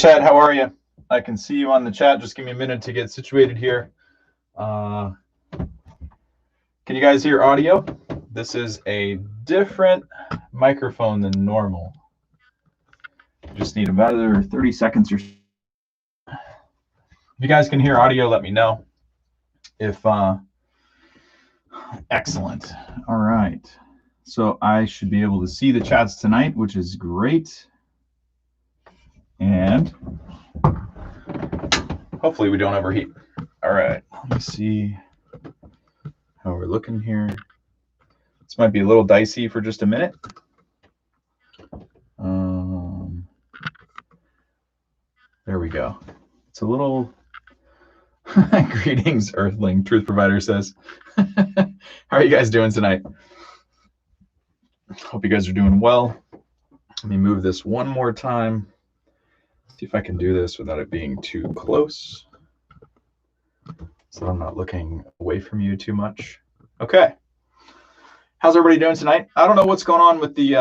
chat, how are you? I can see you on the chat. Just give me a minute to get situated here. Can you guys hear audio? This is a different microphone than normal. Just need about 30 seconds or so. If you guys can hear audio, let me know. If excellent. All right. So I should be able to see the chats tonight, which is great. And hopefully we don't overheat. All right. Let me see how we're looking here. This might be a little dicey for just a minute. There we go. It's a little... Greetings, Earthling, Truth Provider says. How are you guys doing tonight? Hope you guys are doing well. Let me move this one more time. See if I can do this without it being too close, so I'm not looking away from you too much. Okay. How's everybody doing tonight? I don't know what's going on with the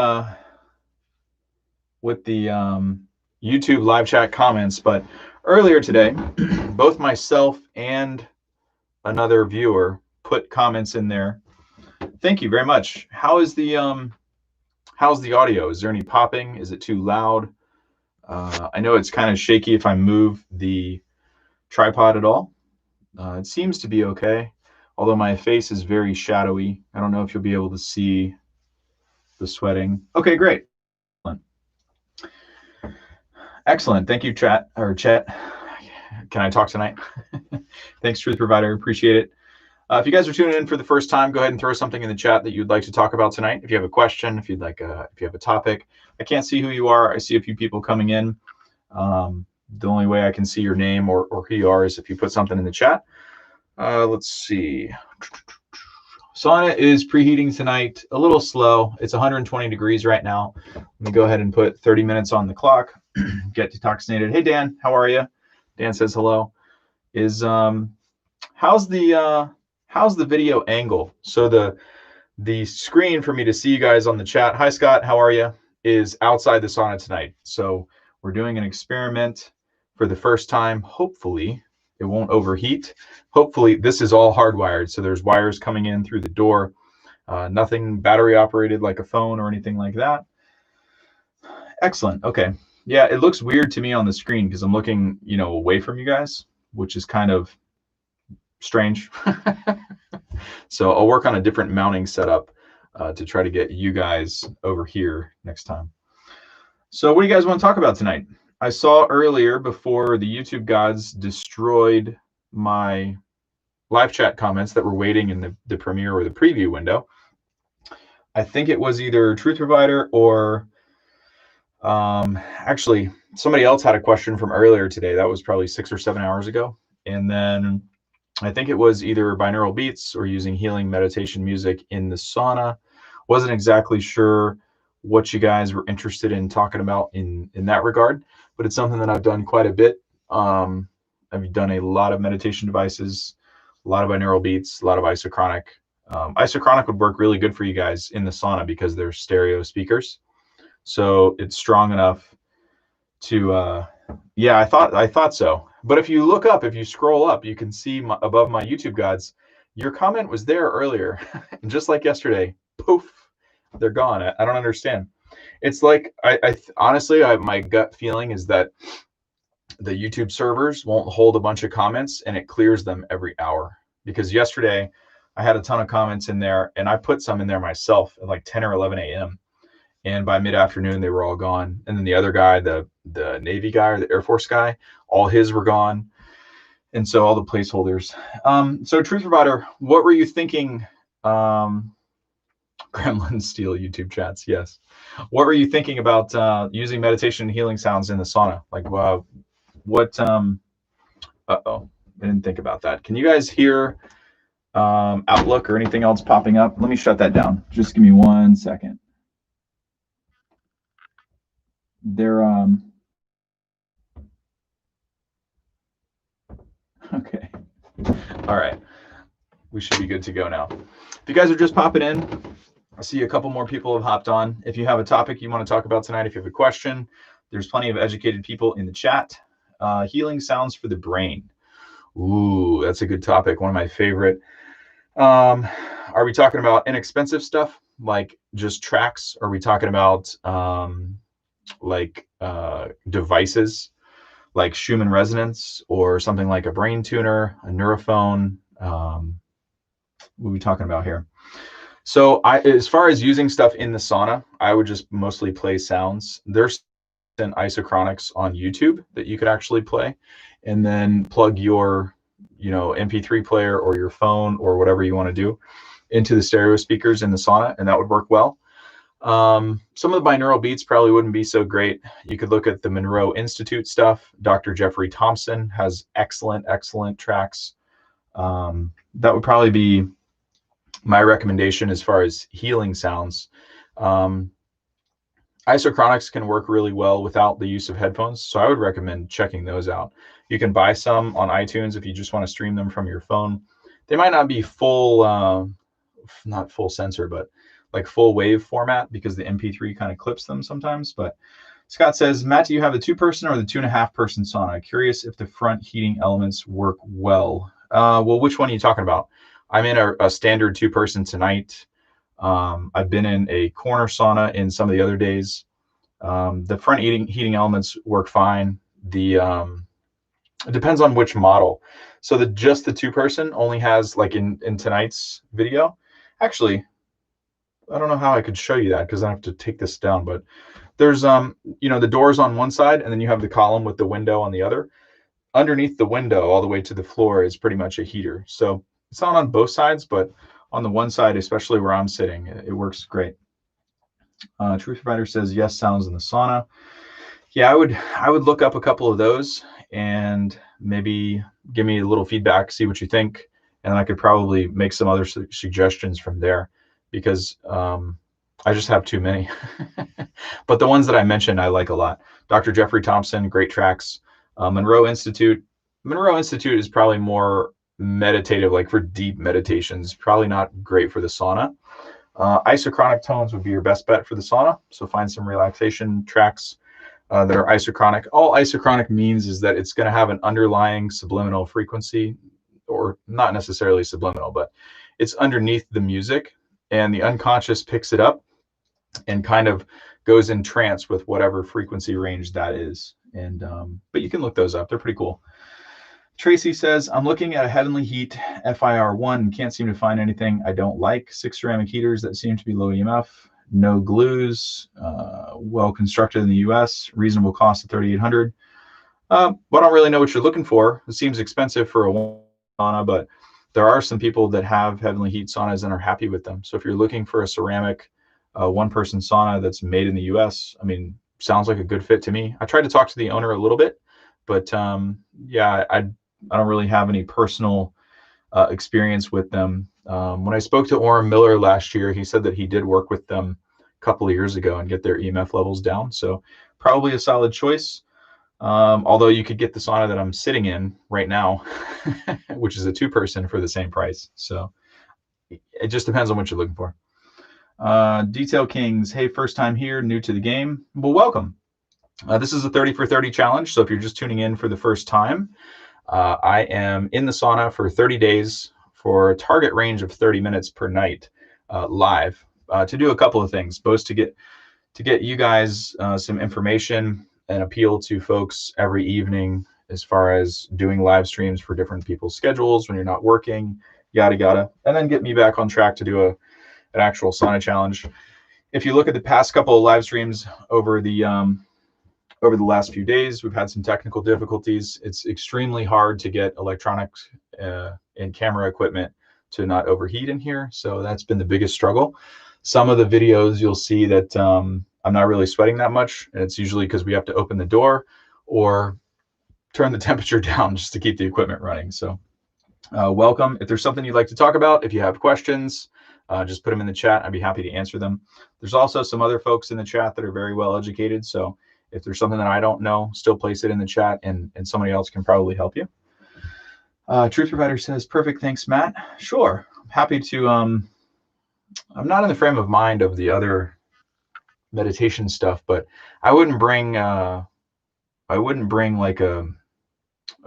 YouTube live chat comments, but earlier today, both myself and another viewer put comments in there. Thank you very much. How's the audio? Is there any popping? Is it too loud? I know it's kind of shaky if I move the tripod at all. It seems to be okay, although my face is very shadowy. I don't know if you'll be able to see the sweating. Okay, great. Excellent. Thank you, Chet. Can I talk tonight? Thanks, Truth Provider. Appreciate it. If you guys are tuning in for the first time, go ahead and throw something in the chat that you'd like to talk about tonight. If you have a question, if you have a topic. I can't see who you are. I see a few people coming in. The only way I can see your name or who you are is if you put something in the chat. Let's see. Sauna is preheating tonight. A little slow. It's 120 degrees right now. Let me go ahead and put 30 minutes on the clock. Get detoxinated. Hey, Dan. How are you? Dan says hello. How's the video angle? So the screen for me to see you guys on the chat, hi Scott, how are you, is outside the sauna tonight. So we're doing an experiment for the first time. Hopefully it won't overheat. Hopefully this is all hardwired. So there's wires coming in through the door. Nothing battery operated like a phone or anything like that. Excellent. Okay. Yeah, it looks weird to me on the screen because I'm looking, away from you guys, which is kind of strange. So I'll work on a different mounting setup to try to get you guys over here next time. So what do you guys want to talk about tonight? I saw earlier, before the YouTube gods destroyed my live chat comments that were waiting in the premiere or the preview window, I think it was either Truth Provider or actually somebody else had a question from earlier today. That was probably 6 or 7 hours ago. And then I think it was either binaural beats or using healing meditation music in the sauna. Wasn't exactly sure what you guys were interested in talking about in that regard, but it's something that I've done quite a bit. I've done a lot of meditation devices, a lot of binaural beats, a lot of isochronic. Isochronic would work really good for you guys in the sauna because they're stereo speakers. So it's strong enough to, yeah, I thought so. But if you look up, if you scroll up, you can see above my YouTube gods, your comment was there earlier. And just like yesterday, poof, they're gone. I don't understand. It's like, honestly, my gut feeling is that the YouTube servers won't hold a bunch of comments and it clears them every hour. Because yesterday I had a ton of comments in there and I put some in there myself at like 10 or 11 a.m. And by mid-afternoon, they were all gone. And then the other guy, the Navy guy or the Air Force guy, all his were gone. And so all the placeholders. So Truth Provider, what were you thinking? Gremlin steal YouTube chats, yes. What were you thinking about using meditation and healing sounds in the sauna? Like, what, uh-oh, I didn't think about that. Can you guys hear Outlook or anything else popping up? Let me shut that down. Just give me 1 second. They're okay. All right, we should be good to go now. If you guys are just popping in, I see a couple more people have hopped on. If you have a topic you want to talk about tonight, if you have a question, There's plenty of educated people in the chat. Healing sounds for the brain. Ooh, that's a good topic. One of my favorite. Are we talking about inexpensive stuff like just tracks? Are we talking about devices like Schumann resonance or something like a brain tuner, a neurophone? What are we talking about here? So as far as using stuff in the sauna, I would just mostly play sounds. There's an isochronics on YouTube that you could actually play, and then plug your, MP3 player or your phone or whatever you want to do into the stereo speakers in the sauna, and that would work well. Some of the binaural beats probably wouldn't be so great. You could look at the Monroe Institute stuff. Dr. Jeffrey Thompson has excellent tracks. That would probably be my recommendation as far as healing sounds. Isochronics can work really well without the use of headphones, so I would recommend checking those out. You can buy some on iTunes if you just want to stream them from your phone. They might not be full, not full sensor, but like full wave format, because the MP3 kind of clips them sometimes. But Scott says, Matt, do you have the 2-person or the 2.5-person sauna? Curious if the front heating elements work well. Well, which one are you talking about? I'm in a standard 2-person tonight. I've been in a corner sauna in some of the other days. The front heating elements work fine. It depends on which model. So just the 2-person only has, like in tonight's video. Actually, I don't know how I could show you that because I have to take this down, but there's the doors on one side, and then you have the column with the window on the other. Underneath the window all the way to the floor is pretty much a heater. So it's not on both sides, but on the one side, especially where I'm sitting, it works great. Truth Provider says yes, sounds in the sauna. Yeah, I would look up a couple of those and maybe give me a little feedback, see what you think, and I could probably make some other suggestions from there, because I just have too many. But the ones that I mentioned, I like a lot. Dr. Jeffrey Thompson, great tracks. Monroe Institute is probably more meditative, like for deep meditations, probably not great for the sauna. Isochronic tones would be your best bet for the sauna. So find some relaxation tracks that are isochronic. All isochronic means is that it's going to have an underlying subliminal frequency, or not necessarily subliminal, but it's underneath the music, and the unconscious picks it up and kind of goes in trance with whatever frequency range that is. And but you can look those up. They're pretty cool. Tracy says, I'm looking at a Heavenly Heat FIR1. Can't seem to find anything I don't like. 6 ceramic heaters that seem to be low EMF. No glues. Well constructed in the US. Reasonable cost of $3,800. But I don't really know what you're looking for. It seems expensive for a sauna, but there are some people that have Heavenly Heat saunas and are happy with them. So if you're looking for a ceramic 1-person sauna that's made in the US, I mean, sounds like a good fit to me. I tried to talk to the owner a little bit, but yeah, I don't really have any personal experience with them. When I spoke to Orem Miller last year, he said that he did work with them a couple of years ago and get their EMF levels down. So probably a solid choice. Although you could get the sauna that I'm sitting in right now, which is a 2-person for the same price. So it just depends on what you're looking for. Detail Kings, hey, first time here, new to the game. Well, welcome. This is a 30 for 30 challenge. So if you're just tuning in for the first time, I am in the sauna for 30 days for a target range of 30 minutes per night live to do a couple of things, both to get you guys some information and appeal to folks every evening as far as doing live streams for different people's schedules when you're not working, yada, yada, and then get me back on track to do an actual sauna challenge. If you look at the past couple of live streams over the last few days, we've had some technical difficulties. It's extremely hard to get electronics and camera equipment to not overheat in here. So that's been the biggest struggle. Some of the videos you'll see that I'm not really sweating that much. And it's usually because we have to open the door or turn the temperature down just to keep the equipment running. So welcome. If there's something you'd like to talk about, if you have questions, just put them in the chat. I'd be happy to answer them. There's also some other folks in the chat that are very well educated. So if there's something that I don't know, still place it in the chat and somebody else can probably help you. Truth Provider says, perfect, thanks, Matt. Sure, I'm happy to. I'm not in the frame of mind of the other meditation stuff, but I wouldn't bring like a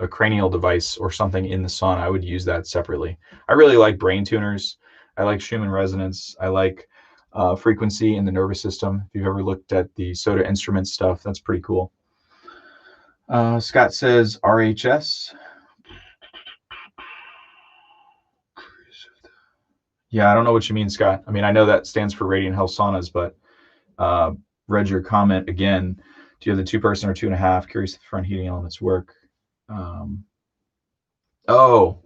cranial device or something in the sauna. I would use that separately. I really like brain tuners. I like Schumann resonance. I like frequency in the nervous system. If you've ever looked at the Soda Instruments stuff, that's pretty cool. Scott says RHS. Yeah, I don't know what you mean, Scott. I mean, I know that stands for Radiant Health Saunas, but read your comment again. Do you have the 2-person or 2.5? Curious if the front heating elements work. Oh,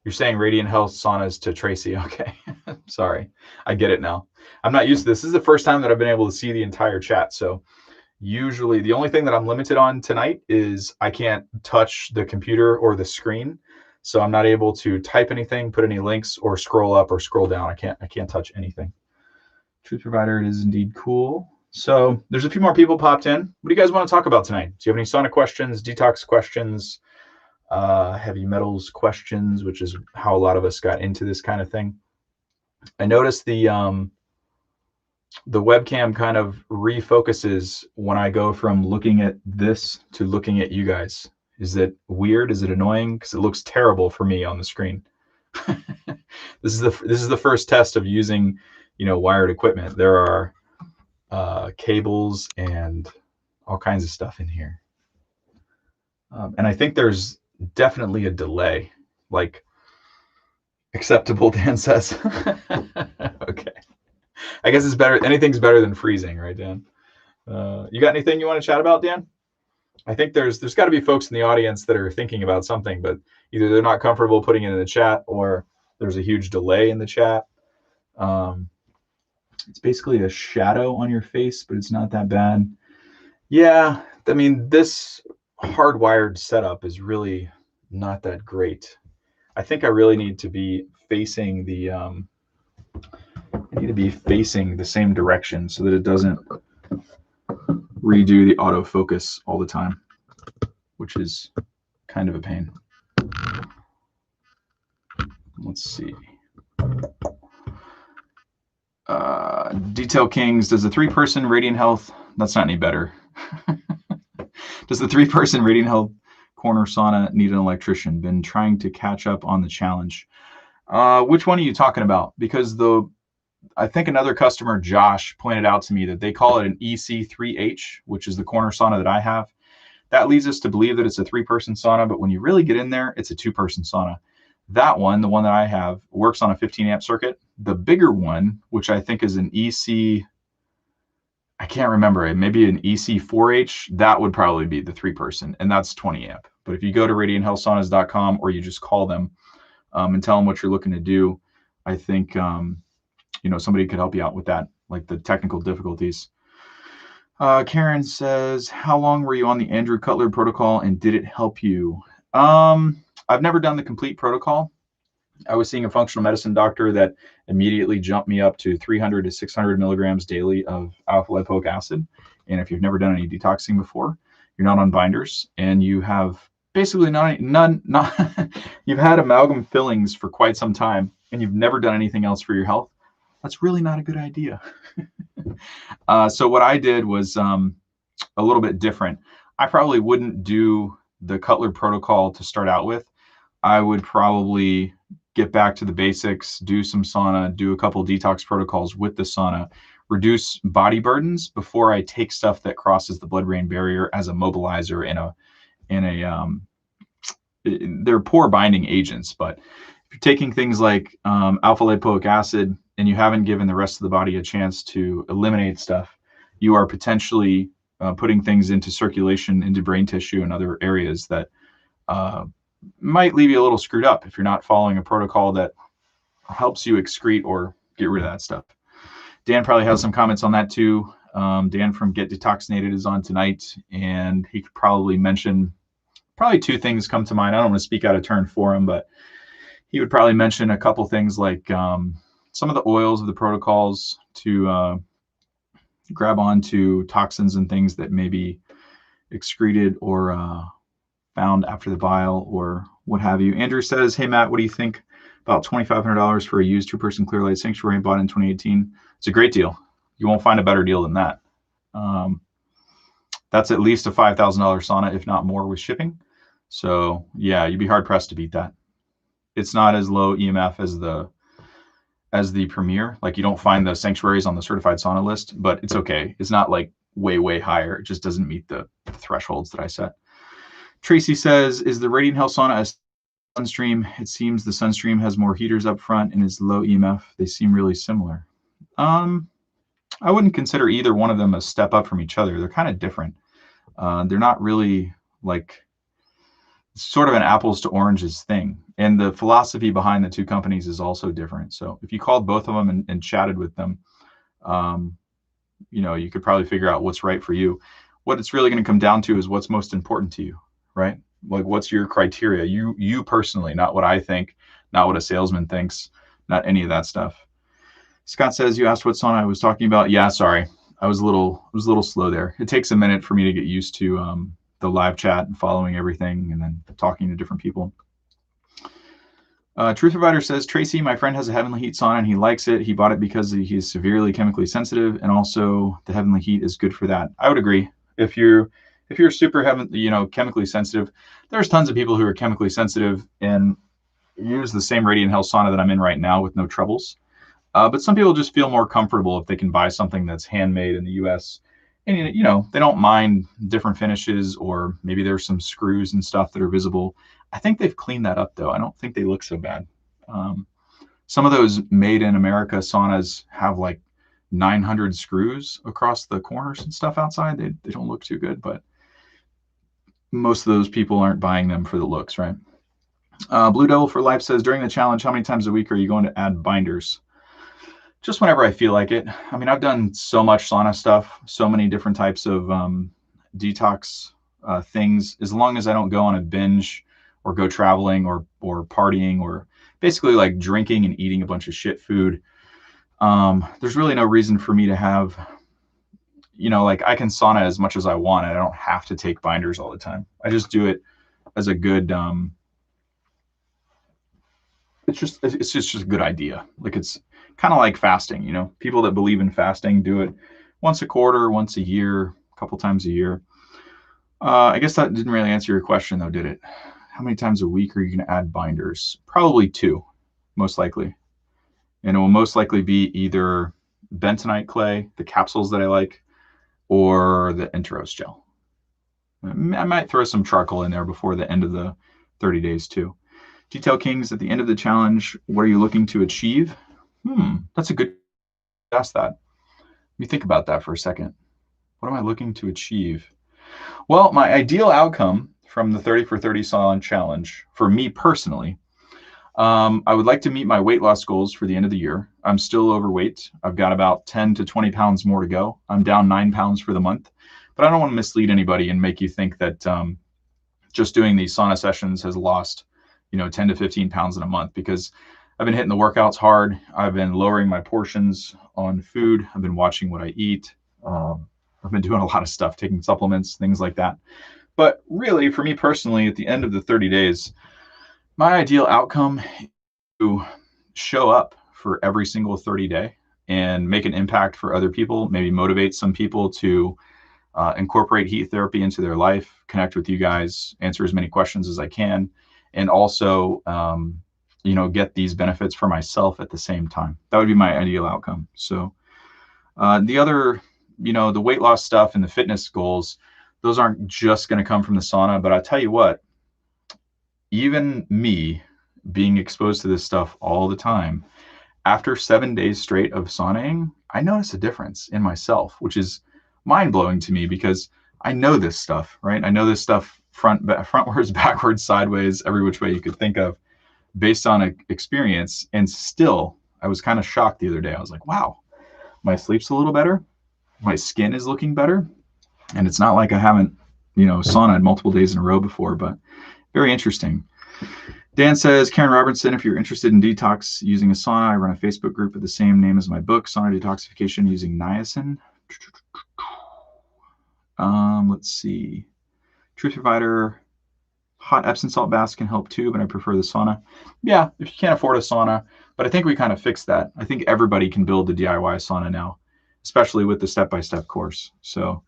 you're saying Radiant Health Saunas to Tracy. Okay. Sorry. I get it now. I'm not used to this. This is the first time that I've been able to see the entire chat. So usually the only thing that I'm limited on tonight is I can't touch the computer or the screen. So I'm not able to type anything, put any links, or scroll up or scroll down. I can't touch anything. Truth Provider is indeed cool. So there's a few more people popped in. What do you guys want to talk about tonight? Do you have any sauna questions, detox questions, heavy metals questions, which is how a lot of us got into this kind of thing? I noticed the webcam kind of refocuses when I go from looking at this to looking at you guys. Is it weird? Is it annoying? Because it looks terrible for me on the screen. This is the first test of using, wired equipment. There are cables and all kinds of stuff in here, and I think there's definitely a delay, like acceptable. Dan says. Okay, I guess it's better. Anything's better than freezing, right, Dan? You got anything you want to chat about, Dan? I think there's got to be folks in the audience that are thinking about something, but either they're not comfortable putting it in the chat, or there's a huge delay in the chat. It's basically a shadow on your face, but it's not that bad. Yeah, I mean, this hardwired setup is really not that great. I think I really need to be facing the same direction so that it doesn't redo the autofocus all the time, which is kind of a pain. Let's see. Detail Kings, does the 3-person Radiant Health, that's not any better. Does the 3-person Radiant Health corner sauna need an electrician? Been trying to catch up on the challenge. Which one are you talking about? Because I think another customer, Josh, pointed out to me that they call it an EC3H, which is the corner sauna that I have. That leads us to believe that it's a 3-person sauna, but when you really get in there, it's a 2-person sauna. That one, the one that I have, works on a 15-amp circuit. The bigger one, which I think is an EC, I can't remember it, maybe an EC4H, that would probably be the 3-person, and that's 20 amp. But if you go to radianthealthsaunas.com or you just call them and tell them what you're looking to do, I think somebody could help you out with that, like the technical difficulties. Karen says, how long were you on the Andrew Cutler protocol and did it help you? I've never done the complete protocol. I was seeing a functional medicine doctor that immediately jumped me up to 300 to 600 milligrams daily of alpha lipoic acid. And if you've never done any detoxing before, you're not on binders, and you have basically none, you've had amalgam fillings for quite some time, and you've never done anything else for your health, that's really not a good idea. So what I did was a little bit different. I probably wouldn't do the Cutler protocol to start out with. I would probably get back to the basics, do some sauna, do a couple detox protocols with the sauna, reduce body burdens before I take stuff that crosses the blood-brain barrier as a mobilizer they're poor binding agents. But if you're taking things like alpha lipoic acid and you haven't given the rest of the body a chance to eliminate stuff, you are potentially putting things into circulation, into brain tissue and other areas that might leave you a little screwed up if you're not following a protocol that helps you excrete or get rid of that stuff. Dan probably has some comments on that too. Dan from Get Detoxinated is on tonight, and he could probably mention, probably 2 things come to mind. I don't want to speak out of turn for him, but he would probably mention a couple things like some of the oils of the protocols to grab onto toxins and things that may be excreted or found after the bile or what have you. Andrew says, hey, Matt, what do you think about $2,500 for a used 2-person Clear Light Sanctuary bought in 2018? It's a great deal. You won't find a better deal than that. That's at least a $5,000 sauna, if not more, with shipping. So yeah, you'd be hard pressed to beat that. It's not as low EMF as the Premier. Like, you don't find the sanctuaries on the certified sauna list, but it's okay. It's not like way higher. It just doesn't meet the thresholds that I set. Tracy says, is the Radiant Health sauna a Sunstream? It seems the Sunstream has more heaters up front and is low EMF. They seem really similar. I wouldn't consider either one of them a step up from each other. They're kind of different. They're not really like sort of an apples to oranges thing. And the philosophy behind the two companies is also different. So if you called both of them and chatted with them, you could probably figure out what's right for you. What it's really going to come down to is what's most important to you, right? Like, what's your criteria? You personally, not what I think, not what a salesman thinks, not any of that stuff. Scott says, you asked what sauna I was talking about. Yeah, sorry. I was a little slow there. It takes a minute for me to get used to the live chat and following everything and then talking to different people. Truth Provider says, Tracy, my friend has a Heavenly Heat sauna and he likes it. He bought it because he's severely chemically sensitive, and also the Heavenly Heat is good for that. I would agree. If you're super chemically sensitive, there's tons of people who are chemically sensitive and use the same Radiant Health sauna that I'm in right now with no troubles. But some people just feel more comfortable if they can buy something that's handmade in the US. And, they don't mind different finishes, or maybe there's some screws and stuff that are visible. I think they've cleaned that up, though. I don't think they look so bad. Some of those made in America saunas have like 900 screws across the corners and stuff outside. They don't look too good, but most of those people aren't buying them for the looks, right? Blue Devil for Life says, during the challenge, how many times a week are you going to add binders? Just whenever I feel like it. I mean, I've done so much sauna stuff, so many different types of detox things. As long as I don't go on a binge or go traveling or partying or basically like drinking and eating a bunch of shit food, there's really no reason for me to have, like, I can sauna as much as I want and I don't have to take binders all the time. I just do it as a good, it's just a good idea. Like, it's kind of like fasting, people that believe in fasting do it once a quarter, once a year, a couple times a year. I guess that didn't really answer your question though, did it? How many times a week are you going to add binders? Probably 2, most likely. And it will most likely be either bentonite clay, the capsules that I like, or the Enteros gel. I might throw some charcoal in there before the end of the 30 days too. Detail Kings, at the end of the challenge, what are you looking to achieve? That's a good ask that. Let me think about that for a second. What am I looking to achieve? Well, my ideal outcome from the 30 for 30 Sauna challenge, for me personally, I would like to meet my weight loss goals for the end of the year. I'm still overweight. I've got about 10 to 20 pounds more to go. I'm down 9 pounds for the month, but I don't want to mislead anybody and make you think that just doing these sauna sessions has lost 10 to 15 pounds in a month, because I've been hitting the workouts hard. I've been lowering my portions on food. I've been watching what I eat. I've been doing a lot of stuff, taking supplements, things like that. But really, for me personally, at the end of the 30 days, my ideal outcome is to show up for every single 30 day and make an impact for other people, maybe motivate some people to incorporate heat therapy into their life, connect with you guys, answer as many questions as I can, and also get these benefits for myself at the same time. That would be my ideal outcome. So the other, the weight loss stuff and the fitness goals, those aren't just going to come from the sauna. But I tell you what, even me being exposed to this stuff all the time, after 7 days straight of saunaing, I notice a difference in myself, which is mind-blowing to me, because I know this stuff, right? I know this stuff frontwards, backwards, sideways, every which way you could think of, based on experience. And still, I was kind of shocked the other day. I was like, wow, my sleep's a little better. My skin is looking better. And it's not like I haven't, saunaed multiple days in a row before, but very interesting. Dan says, Karen Robertson, if you're interested in detox using a sauna, I run a Facebook group with the same name as my book, Sauna Detoxification Using Niacin. Let's see. Truth Provider, hot Epsom salt baths can help too, but I prefer the sauna. Yeah, if you can't afford a sauna, but I think we kind of fixed that. I think everybody can build the DIY sauna now. especially with the step-by-step course. So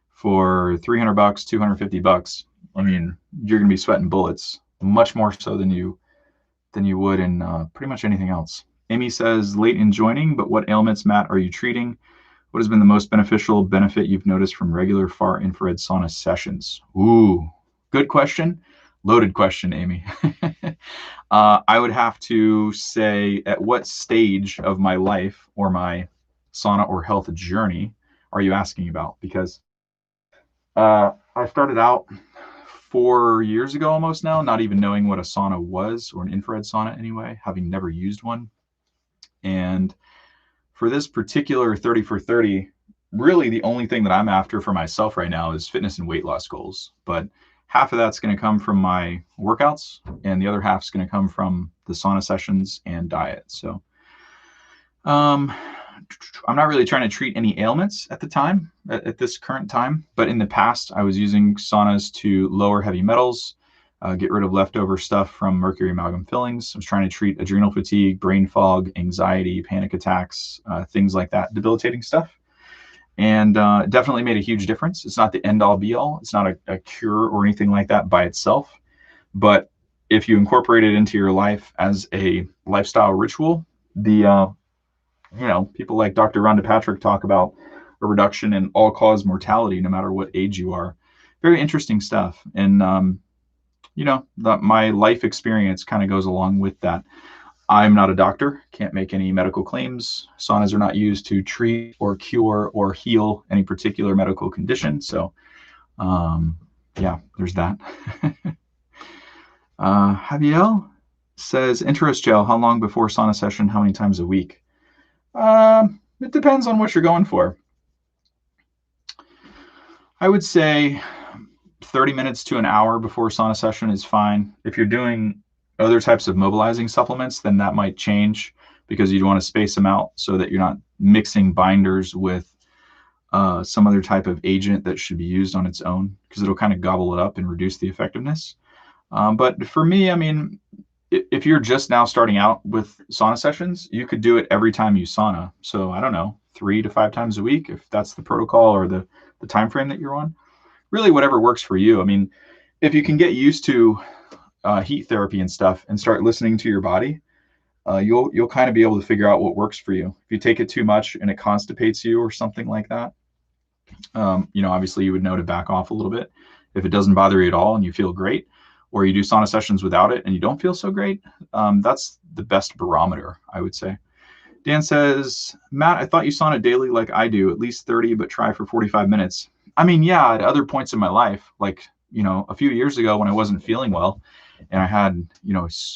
for $300, $250, I mean, you're going to be sweating bullets, much more so than you would in pretty much anything else. Amy says, late in joining, but what ailments, Matt, are you treating? What has been the most beneficial benefit you've noticed from regular far infrared sauna sessions? Ooh, good question. Loaded question, Amy. I would have to say, at what stage of my life or my sauna or health journey are you asking about? Because I started out 4 years ago almost now, not even knowing what a sauna was, or an infrared sauna anyway, having never used one. And for this particular 30 for 30, really the only thing that I'm after for myself right now is fitness and weight loss goals. But half of that's going to come from my workouts, and the other half is going to come from the sauna sessions and diet. So I'm not really trying to treat any ailments at the time, at this current time, but in the past, I was using saunas to lower heavy metals, get rid of leftover stuff from mercury amalgam fillings. I was trying to treat adrenal fatigue, brain fog, anxiety, panic attacks, things like that, debilitating stuff. And it definitely made a huge difference. It's not the end all be all. It's not a cure or anything like that by itself. But if you incorporate it into your life as a lifestyle ritual, people like Dr. Rhonda Patrick talk about a reduction in all-cause mortality, no matter what age you are. Very interesting stuff. And, my life experience kind of goes along with that. I'm not a doctor, can't make any medical claims. Saunas are not used to treat or cure or heal any particular medical condition. So, there's that. Javiel says, interest gel, how long before sauna session? How many times a week? It depends on what you're going for. I would say 30 minutes to an hour before sauna session is fine. If you're doing other types of mobilizing supplements, then that might change, because you'd want to space them out so that you're not mixing binders with some other type of agent that should be used on its own, because it'll kind of gobble it up and reduce the effectiveness. But for me, I mean, if you're just now starting out with sauna sessions, you could do it every time you sauna. So I don't know, 3 to 5 times a week, if that's the protocol or the time frame that you're on. Really, whatever works for you. I mean, if you can get used to heat therapy and stuff and start listening to your body, you'll kind of be able to figure out what works for you. If you take it too much and it constipates you or something like that, obviously you would know to back off a little bit. If it doesn't bother you at all and you feel great, or you do sauna sessions without it and you don't feel so great, that's the best barometer, I would say. Dan says, Matt, I thought you sauna daily like I do, at least 30, but try for 45 minutes. I mean, yeah, at other points in my life, like, a few years ago when I wasn't feeling well and I had,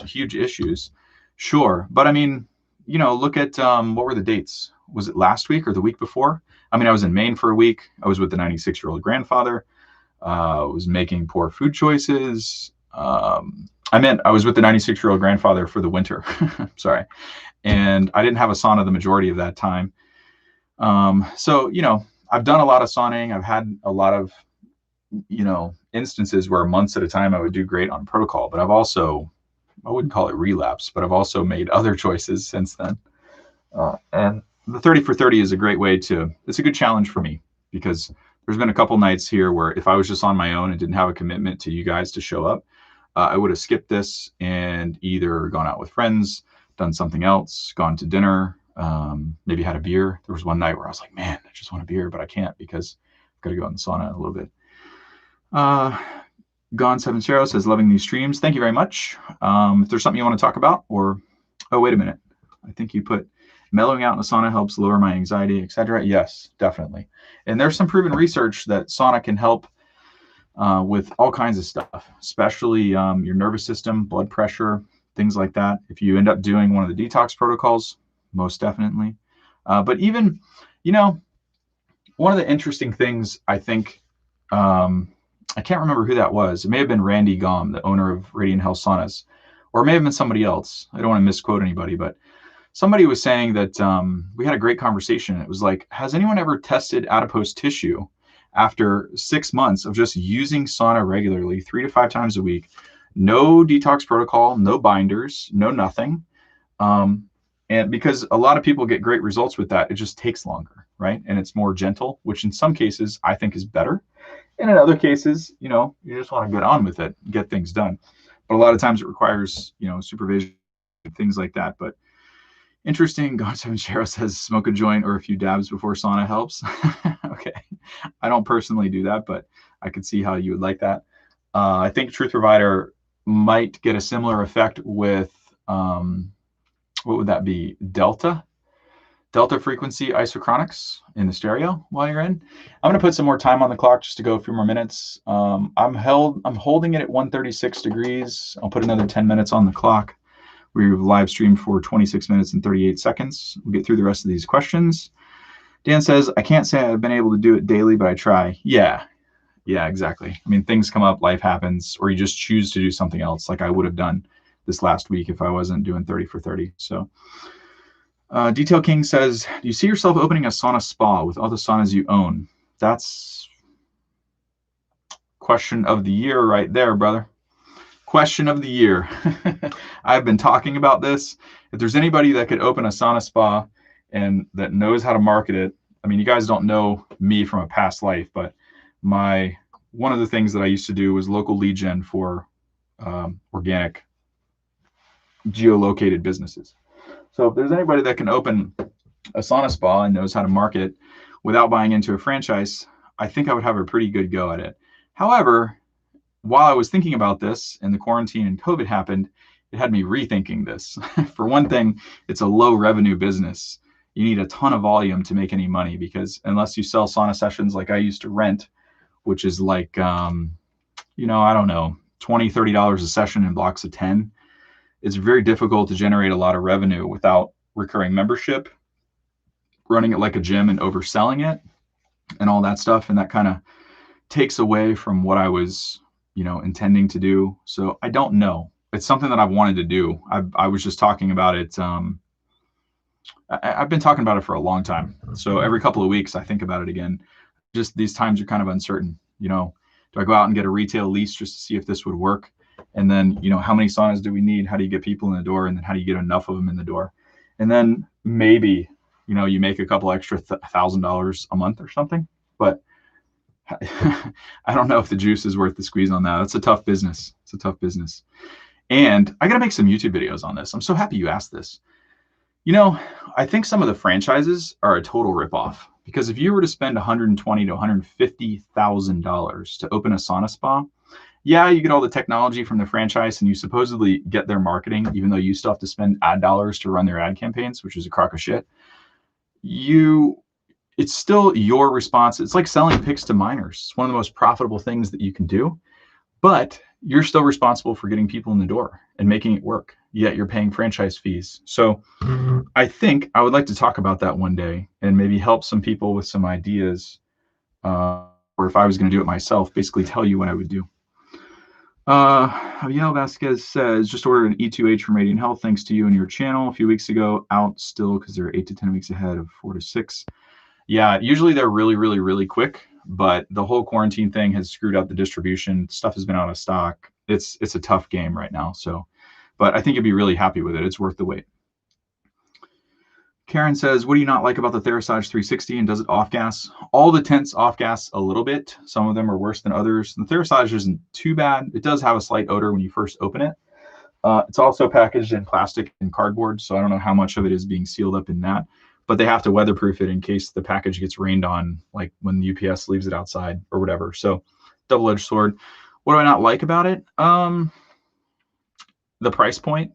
huge issues, sure. But I mean, look at, what were the dates? Was it last week or the week before? I mean, I was in Maine for a week. I was with the 96-year-old grandfather. Was making poor food choices. I was with the 96-year-old grandfather for the winter. Sorry. And I didn't have a sauna the majority of that time. So, I've done a lot of sauning. I've had a lot of, instances where months at a time I would do great on protocol, but I wouldn't call it relapse, but I've also made other choices since then. And the 30 for 30 is a great way it's a good challenge for me, because there's been a couple nights here where if I was just on my own and didn't have a commitment to you guys to show up, I would have skipped this and either gone out with friends, done something else, gone to dinner, maybe had a beer. There was one night where I was like, man, I just want a beer, but I can't because I've got to go in the sauna in a little bit. Gone Seven Zero says, loving these streams. Thank you very much. If there's something you want to talk about, or, oh, wait a minute. I think you put mellowing out in the sauna helps lower my anxiety, etc. Yes, definitely. And there's some proven research that sauna can help with all kinds of stuff, especially your nervous system, blood pressure, things like that. If you end up doing one of the detox protocols, most definitely. But even, one of the interesting things, I think, I can't remember who that was. It may have been Randy Gom, the owner of Radiant Health Saunas, or it may have been somebody else. I don't want to misquote anybody, but somebody was saying that we had a great conversation. It was like, has anyone ever tested adipose tissue after 6 months of just using sauna regularly, 3 to 5 times a week, no detox protocol, no binders, no nothing, and And because a lot of people get great results with that, it just takes longer, right? And it's more gentle, which in some cases I think is better. And in other cases, you just want to get on with it, get things done. But a lot of times it requires, supervision, things like that. But interesting. God Seven Shero says smoke a joint or a few dabs before sauna helps. Okay. I don't personally do that, but I could see how you would like that. I think Truth Provider might get a similar effect with, what would that be? Delta frequency isochronics in the stereo while you're in. I'm going to put some more time on the clock just to go a few more minutes. I'm holding it at 136 degrees. I'll put another 10 minutes on the clock. We've live streamed for 26 minutes and 38 seconds. We'll get through the rest of these questions. Dan says, I can't say I've been able to do it daily, but I try. Yeah, exactly. I mean, things come up, life happens, or you just choose to do something else like I would have done this last week if I wasn't doing 30 for 30. So Detail King says, do you see yourself opening a sauna spa with all the saunas you own? That's question of the year right there, brother. Question of the year. I've been talking about this. If there's anybody that could open a sauna spa and that knows how to market it, I mean, you guys don't know me from a past life, but one of the things that I used to do was local lead gen for organic geolocated businesses. So if there's anybody that can open a sauna spa and knows how to market it without buying into a franchise, I think I would have a pretty good go at it. However, while I was thinking about this and the quarantine and COVID happened, it had me rethinking this. For one thing, it's a low revenue business. You need a ton of volume to make any money because unless you sell sauna sessions like I used to rent, which is like, I don't know, $20, $30 a session in blocks of 10, it's very difficult to generate a lot of revenue without recurring membership, running it like a gym and overselling it and all that stuff. And that kind of takes away from what I was intending to do. So I don't know. It's something that I've wanted to do. I was just talking about it. I've been talking about it for a long time. So every couple of weeks, I think about it again. Just these times are kind of uncertain. Do I go out and get a retail lease just to see if this would work? And then, how many saunas do we need? How do you get people in the door? And then how do you get enough of them in the door? And then maybe, you make a couple extra $1,000 a month or something. But I don't know if the juice is worth the squeeze on that. It's a tough business. And I got to make some YouTube videos on this. I'm so happy you asked this. I think some of the franchises are a total ripoff because if you were to spend $120,000 to $150,000 to open a sauna spa, yeah, you get all the technology from the franchise and you supposedly get their marketing, even though you still have to spend ad dollars to run their ad campaigns, which is a crock of shit. It's still your response. It's like selling picks to minors. It's one of the most profitable things that you can do, but you're still responsible for getting people in the door and making it work. Yet you're paying franchise fees. So I think I would like to talk about that one day and maybe help some people with some ideas. Or if I was going to do it myself, basically tell you what I would do. Javier Vasquez says, just ordered an E2H from Radiant Health thanks to you and your channel a few weeks ago. Out still because they're 8 to 10 weeks ahead of 4 to 6. Yeah, usually they're really, really, really quick, but the whole quarantine thing has screwed up the distribution. Stuff has been out of stock. It's a tough game right now. So, but I think you'd be really happy with it. It's worth the wait. Karen says, what do you not like about the Therasage 360 and does it off gas? All the tents off gas a little bit. Some of them are worse than others. The Therasage isn't too bad. It does have a slight odor when you first open it. It's also packaged in plastic and cardboard, so I don't know how much of it is being sealed up in that. But they have to weatherproof it in case the package gets rained on, like when the UPS leaves it outside or whatever. So double-edged sword. What do I not like about it? The price point.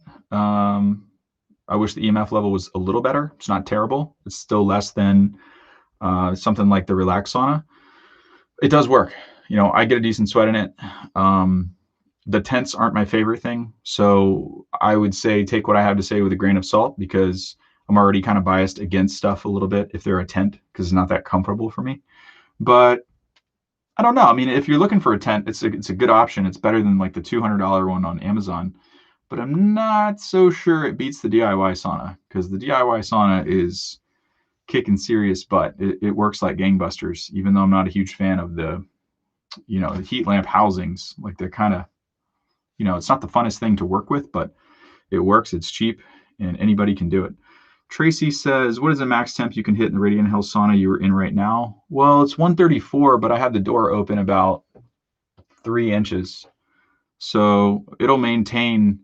I wish the EMF level was a little better. It's not terrible. It's still less than something like the Relax Sauna. It does work. I get a decent sweat in it. The tents aren't my favorite thing. So I would say take what I have to say with a grain of salt because I'm already kind of biased against stuff a little bit if they're a tent because it's not that comfortable for me. But I don't know. I mean, if you're looking for a tent, it's a good option. It's better than like the $200 one on Amazon. But I'm not so sure it beats the DIY sauna because the DIY sauna is kicking serious butt. It works like gangbusters, even though I'm not a huge fan of the heat lamp housings. Like they're kind of, it's not the funnest thing to work with, but it works. It's cheap and anybody can do it. Tracy says, what is the max temp you can hit in the Radiant Health sauna you were in right now? Well, it's 134, but I have the door open about 3 inches. So it'll maintain,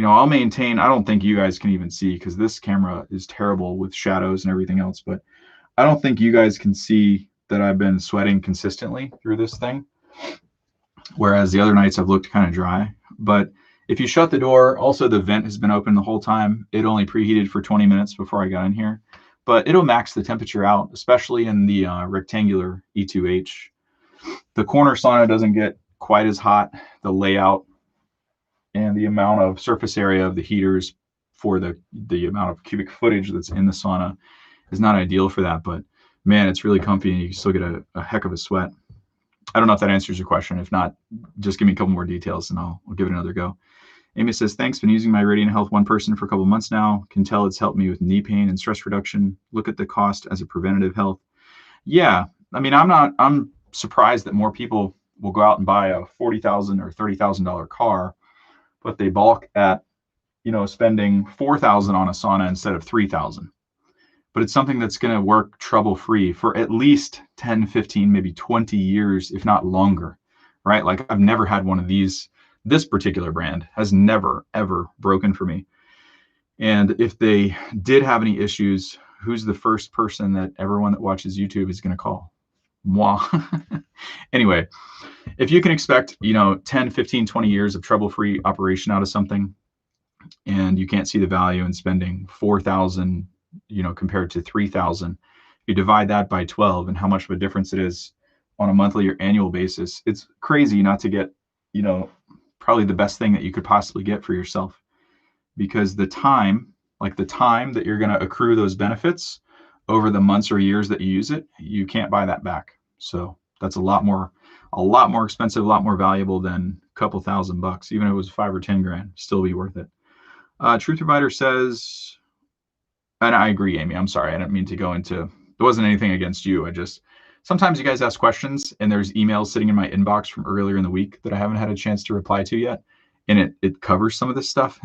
I'll maintain, I don't think you guys can even see because this camera is terrible with shadows and everything else, but I don't think you guys can see that I've been sweating consistently through this thing. Whereas the other nights I've looked kind of dry. But if you shut the door, also the vent has been open the whole time. It only preheated for 20 minutes before I got in here. But it'll max the temperature out, especially in the rectangular E2H. The corner sauna doesn't get quite as hot. The layout and the amount of surface area of the heaters for the amount of cubic footage that's in the sauna is not ideal for that. But man, it's really comfy and you can still get a heck of a sweat. I don't know if that answers your question. If not, just give me a couple more details and I'll give it another go. Amy says, thanks. Been using my Radiant Health One Person for a couple months now. Can tell it's helped me with knee pain and stress reduction. Look at the cost as a preventative health. Yeah. I mean, I'm surprised that more people will go out and buy a $40,000 or $30,000 car, but they balk at, spending $4,000 on a sauna instead of $3,000. But it's something that's going to work trouble-free for at least 10, 15, maybe 20 years, if not longer, right? Like I've never had one of these. This particular brand has never, ever broken for me. And if they did have any issues, who's the first person that everyone that watches YouTube is going to call? Moi. Anyway, if you can expect, 10, 15, 20 years of trouble-free operation out of something, and you can't see the value in spending $4,000, compared to $3,000, you divide that by 12 and how much of a difference it is on a monthly or annual basis. It's crazy not to get, probably the best thing that you could possibly get for yourself, because the time that you're going to accrue those benefits over the months or years that you use it, you can't buy that back. So that's a lot more expensive, a lot more valuable than a couple $1,000. Even if it was 5 or 10 grand, still be worth it. Truth Provider says, and I agree, Amy. I'm sorry. I didn't mean to go into, there wasn't anything against you. Sometimes you guys ask questions and there's emails sitting in my inbox from earlier in the week that I haven't had a chance to reply to yet. And it covers some of this stuff.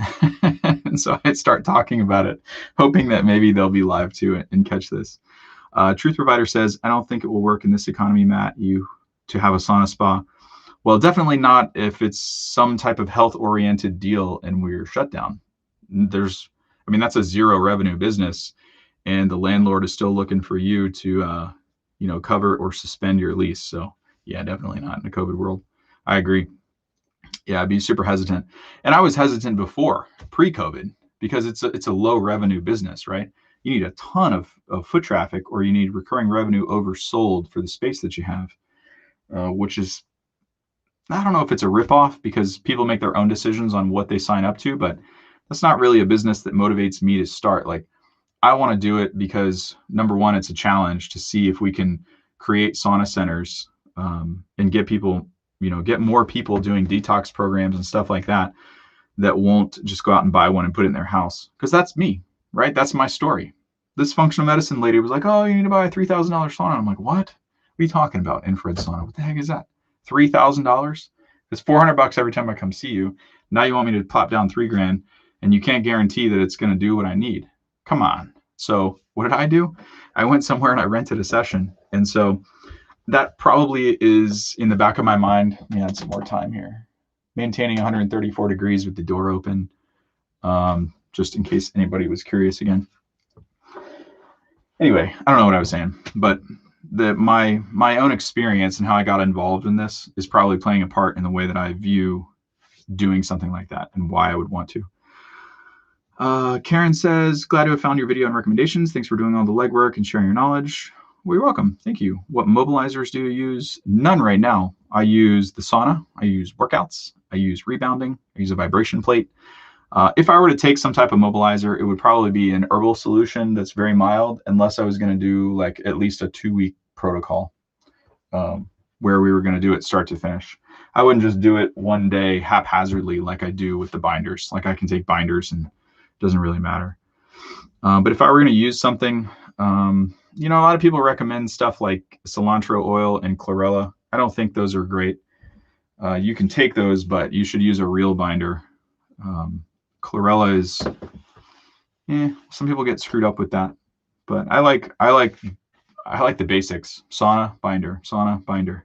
And so I start talking about it, hoping that maybe they'll be live too and catch this. Truth Provider says, I don't think it will work in this economy, Matt, to have a sauna spa. Well, definitely not if it's some type of health-oriented deal and we're shut down. That's a zero revenue business, and the landlord is still looking for you to, cover or suspend your lease. So yeah, definitely not in a COVID world. I agree. Yeah, I'd be super hesitant. And I was hesitant before, pre-COVID, because it's a low revenue business, right? You need a ton of foot traffic, or you need recurring revenue oversold for the space that you have, which is, I don't know if it's a ripoff because people make their own decisions on what they sign up to, but that's not really a business that motivates me to start. Like, I want to do it because, number one, it's a challenge to see if we can create sauna centers and get people, get more people doing detox programs and stuff like that won't just go out and buy one and put it in their house. Because that's me, right? That's my story. This functional medicine lady was like, oh, you need to buy a $3,000 sauna. I'm like, what? What are you talking about? Infrared sauna? What the heck is that? $3,000? It's $400 every time I come see you. Now you want me to plop down $3,000, and you can't guarantee that it's going to do what I need. Come on. So what did I do? I went somewhere and I rented a session. And so that probably is in the back of my mind. Let me add some more time here. Maintaining 134 degrees with the door open, just in case anybody was curious again. Anyway, I don't know what I was saying, but my own experience and how I got involved in this is probably playing a part in the way that I view doing something like that and why I would want to. Karen says, glad to have found your video and recommendations. Thanks for doing all the legwork and sharing your knowledge. Well, you're welcome. Thank you. What mobilizers do you use? None right now. I use the sauna. I use workouts. I use rebounding. I use a vibration plate. If I were to take some type of mobilizer, it would probably be an herbal solution that's very mild, unless I was going to do like at least a 2-week protocol where we were going to do it start to finish. I wouldn't just do it one day haphazardly like I do with the binders. Like I can take binders and it doesn't really matter. But if I were going to use something, a lot of people recommend stuff like cilantro oil and chlorella. I don't think those are great. You can take those, but you should use a real binder. Chlorella is some people get screwed up with that, but I like the basics. Sauna, binder, sauna, binder.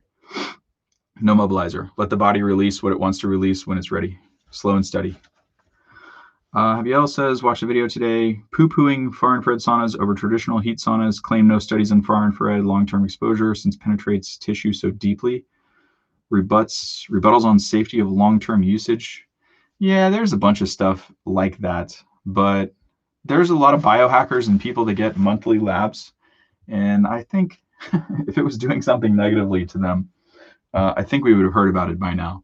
No mobilizer. Let the body release what it wants to release when it's ready. Slow and steady. Javier says, watch the video today. Poo-pooing far infrared saunas over traditional heat saunas. Claim no studies on far infrared long-term exposure since penetrates tissue so deeply. Rebuttals on safety of long-term usage. Yeah, there's a bunch of stuff like that, but there's a lot of biohackers and people that get monthly labs. And I think if it was doing something negatively to them, I think we would have heard about it by now.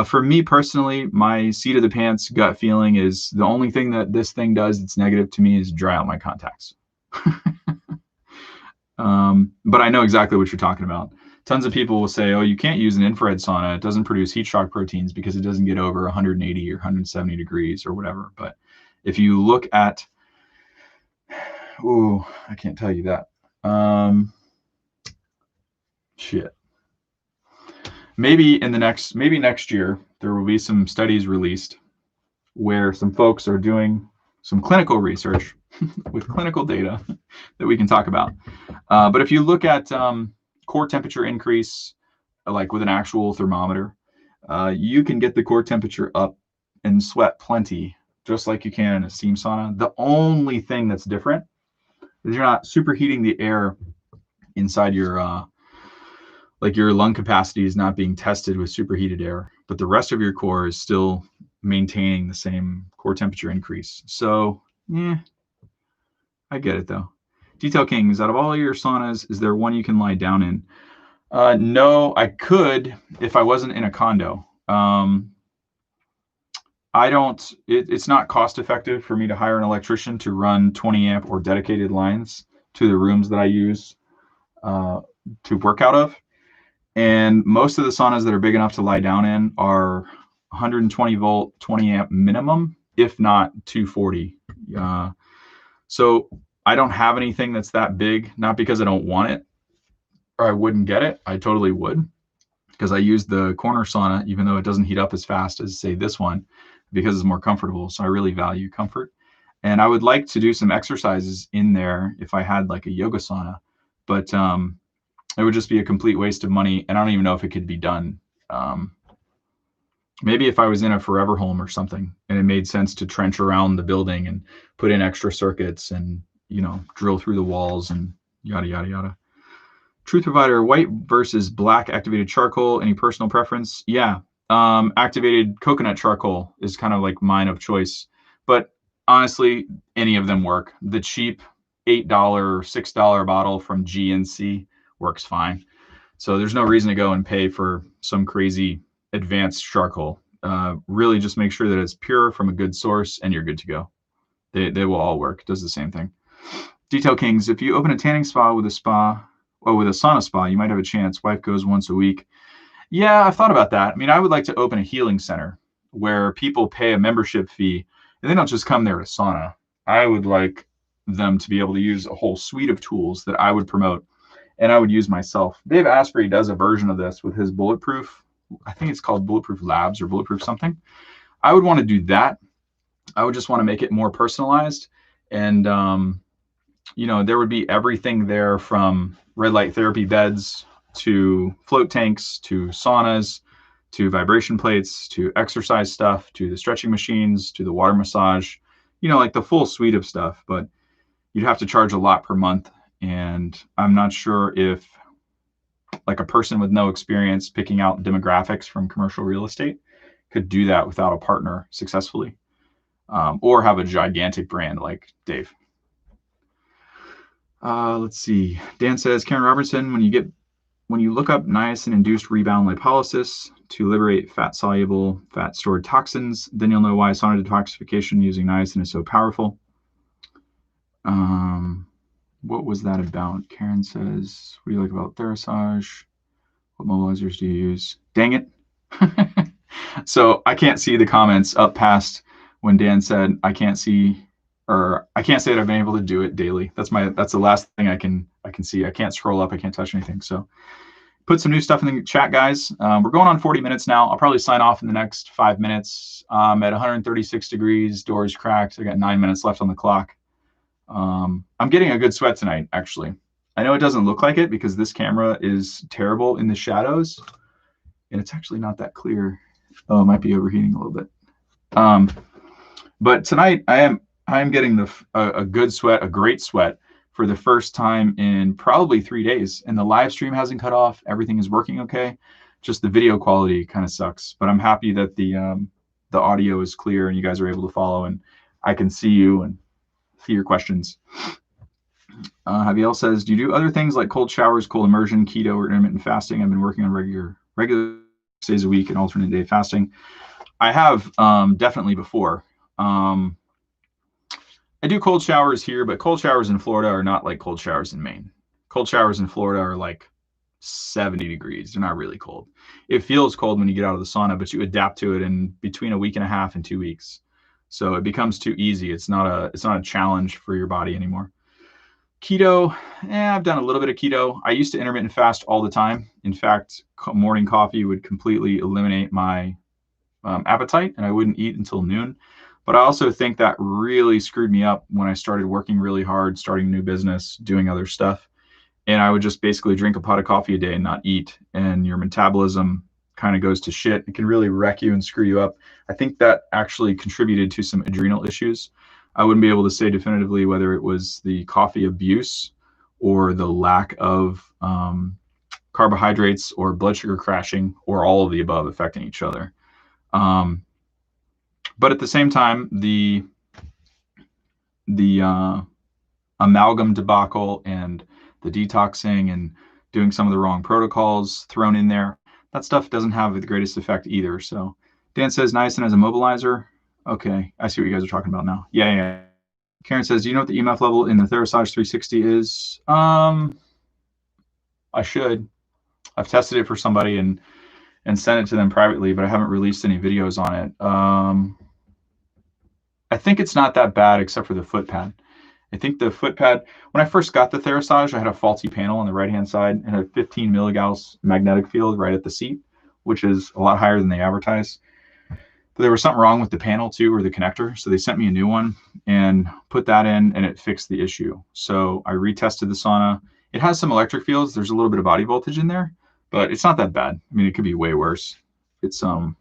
For me personally, my seat of the pants gut feeling is the only thing that this thing does that's negative to me is dry out my contacts. But I know exactly what you're talking about. Tons of people will say, oh, you can't use an infrared sauna. It doesn't produce heat shock proteins because it doesn't get over 180 or 170 degrees or whatever. But if you look at, I can't tell you that. Shit. Maybe next year, there will be some studies released where some folks are doing some clinical research with clinical data that we can talk about. But if you look at core temperature increase, like with an actual thermometer, you can get the core temperature up and sweat plenty, just like you can in a steam sauna. The only thing that's different is you're not superheating the air inside your like your lung capacity is not being tested with superheated air, but the rest of your core is still maintaining the same core temperature increase. So, I get it though. Detail Kings, out of all of your saunas, is there one you can lie down in? No, I could if I wasn't in a condo. It's not cost effective for me to hire an electrician to run 20 amp or dedicated lines to the rooms that I use to work out of. And most of the saunas that are big enough to lie down in are 120 volt, 20 amp minimum, if not 240. So I don't have anything that's that big, not because I don't want it or I wouldn't get it. I totally would, because I use the corner sauna, even though it doesn't heat up as fast as, say, this one, because it's more comfortable. So I really value comfort. And I would like to do some exercises in there if I had like a yoga sauna, but it would just be a complete waste of money. And I don't even know if it could be done. Maybe if I was in a forever home or something and it made sense to trench around the building and put in extra circuits and, drill through the walls and yada, yada, yada. Truth Provider, white versus black activated charcoal. Any personal preference? Yeah. Activated coconut charcoal is kind of like mine of choice. But honestly, any of them work. The cheap $8, $6 bottle from GNC works fine. So there's no reason to go and pay for some crazy advanced charcoal. Really just make sure that it's pure from a good source and you're good to go. They will all work. Does the same thing. Detail Kings, if you open a tanning spa with a sauna spa, you might have a chance. Wife goes once a week. Yeah, I've thought about that. I mean, I would like to open a healing center where people pay a membership fee and they don't just come there to sauna. I would like them to be able to use a whole suite of tools that I would promote and I would use myself. Dave Asprey does a version of this with his Bulletproof. I think it's called Bulletproof Labs or Bulletproof something. I would want to do that. I would just want to make it more personalized. And, there would be everything there from red light therapy beds to float tanks, to saunas, to vibration plates, to exercise stuff, to the stretching machines, to the water massage, like the full suite of stuff. But you'd have to charge a lot per month. And I'm not sure if like a person with no experience picking out demographics from commercial real estate could do that without a partner successfully, or have a gigantic brand like Dave. Let's see. Dan says, Karen Robertson, when you look up niacin-induced rebound lipolysis to liberate fat-soluble, fat-stored toxins, then you'll know why sauna detoxification using niacin is so powerful. What was that about? Karen says, what do you like about Therasage? What mobilizers do you use? Dang it. So I can't see the comments up past when Dan said, I can't say that I've been able to do it daily. That's the last thing I can see. I can't scroll up. I can't touch anything. So Put some new stuff in the chat, guys. We're going on 40 minutes now. I'll probably sign off in the next 5 minutes. At 136 degrees, doors cracked. I got 9 minutes left on the clock. I'm getting a good sweat tonight, actually. I know it doesn't look like it because this camera is terrible in the shadows, and it's actually not that clear. Oh, it might be overheating a little bit. But tonight I am getting a good sweat, a great sweat, for the first time in probably 3 days, and the live stream hasn't cut off. Everything is working okay. Just the video quality kind of sucks, but I'm happy that the audio is clear and you guys are able to follow, and I can see you and see your questions. Javier says, do you do other things like cold showers, cold immersion, keto, or intermittent fasting? I've been working on regular 6 days a week and alternate day fasting. I have definitely before. I do cold showers here, but cold showers in Florida are not like cold showers in Maine. Cold showers in Florida are like 70 degrees. They're not really cold. It feels cold when you get out of the sauna, but you adapt to it in between a week and a half and 2 weeks. So it becomes too easy. It's not a challenge for your body anymore. Keto, I've done a little bit of keto. I used to intermittent fast all the time. In fact, morning coffee would completely eliminate my appetite, and I wouldn't eat until noon. But I also think that really screwed me up when I started working really hard, starting a new business, doing other stuff. And I would just basically drink a pot of coffee a day and not eat. And your metabolism kind of goes to shit. It can really wreck you and screw you up. I think that actually contributed to some adrenal issues. I wouldn't be able to say definitively whether it was the coffee abuse or the lack of carbohydrates or blood sugar crashing, or all of the above affecting each other. But at the same time, the amalgam debacle and the detoxing and doing some of the wrong protocols thrown in there, that stuff doesn't have the greatest effect either. So Dan says, niacin as a mobilizer. Okay, I see what you guys are talking about now. Yeah. Karen says, do you know what the EMF level in the Therasage 360 is? I should. I've tested it for somebody and sent it to them privately, but I haven't released any videos on it. I think it's not that bad except for the foot pad. I think the foot pad, when I first got the Therasage, I had a faulty panel on the right-hand side and a 15 milligauss magnetic field right at the seat, which is a lot higher than they advertise. But there was something wrong with the panel too, or the connector. So they sent me a new one and put that in, and it fixed the issue. So I retested the sauna. It has some electric fields. There's a little bit of body voltage in there, but it's not that bad. I mean, it could be way worse. It's not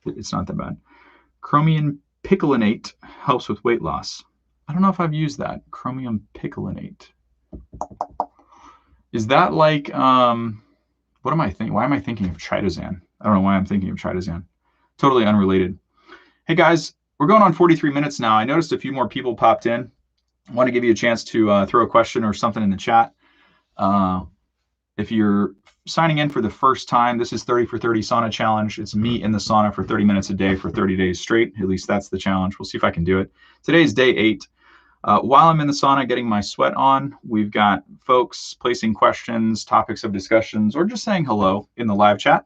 that bad. Chromium picolinate helps with weight loss. I don't know if I've used that. Chromium picolinate. Is that like, what am I thinking? Why am I thinking of Chitosan? I don't know why I'm thinking of Chitosan. Totally unrelated. Hey guys, we're going on 43 minutes now. I noticed a few more people popped in. I want to give you a chance to throw a question or something in the chat. If you're signing in for the first time, this is 30 for 30 sauna challenge. It's me in the sauna for 30 minutes a day for 30 days straight. At least that's the challenge. We'll see if I can do it. Today's day 8. While I'm in the sauna getting my sweat on, we've got folks placing questions, topics of discussions, or just saying hello in the live chat.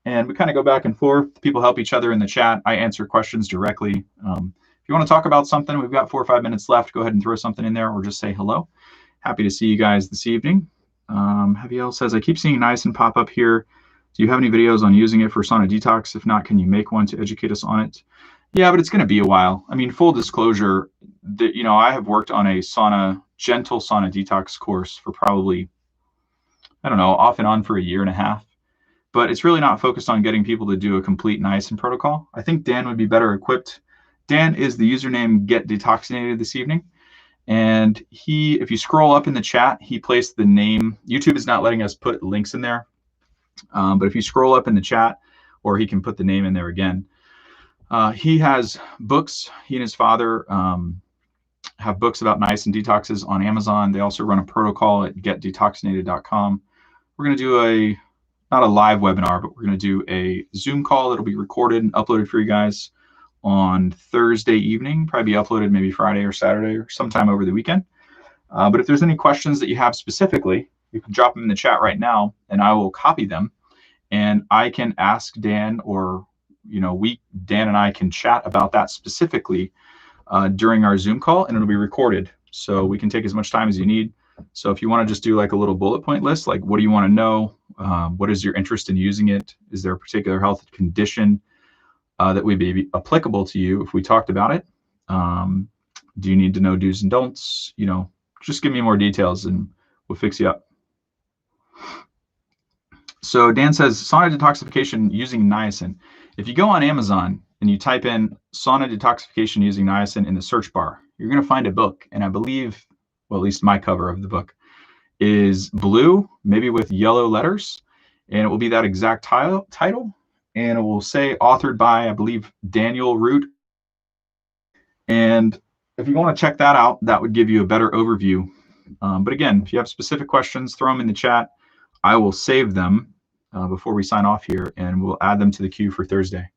And we kind of go back and forth. People help each other in the chat. I answer questions directly. If you want to talk about something, we've got 4 or 5 minutes left. Go ahead and throw something in there or just say hello. Happy to see you guys this evening. Javier says, I keep seeing niacin pop up here. Do you have any videos on using it for sauna detox? If not, can you make one to educate us on it? Yeah, but it's going to be a while. I mean, full disclosure, I have worked on a gentle sauna detox course for probably, I don't know, off and on for 1.5 years. But it's really not focused on getting people to do a complete niacin protocol. I think Dan would be better equipped. Dan is the username Get Detoxinated this evening. And if you scroll up in the chat, he placed the name. YouTube is not letting us put links in there. But if you scroll up in the chat, or he can put the name in there again, he has books. He and his father have books about niacin detoxes on Amazon. They also run a protocol at getdetoxinated.com. We're going to do not a live webinar, but we're going to do a Zoom call that'll be recorded and uploaded for you guys on Thursday evening, probably be uploaded maybe Friday or Saturday or sometime over the weekend. But if there's any questions that you have specifically, you can drop them in the chat right now and I will copy them and I can ask Dan, or Dan and I can chat about that specifically during our Zoom call, and it'll be recorded. So we can take as much time as you need. So if you want to just do like a little bullet point list, like what do you want to know? What is your interest in using it? Is there a particular health condition that would be applicable to you if we talked about it? Do you need to know do's and don'ts? Just give me more details and we'll fix you up. So Dan says, sauna detoxification using niacin. If you go on Amazon and you type in sauna detoxification using niacin in the search bar, you're going to find a book. And I believe, well, at least my cover of the book is blue, maybe with yellow letters. And it will be that exact title. And it will say authored by, I believe, Daniel Root. And if you want to check that out, that would give you a better overview. But again, if you have specific questions, throw them in the chat. I will save them before we sign off here, and we'll add them to the queue for Thursday.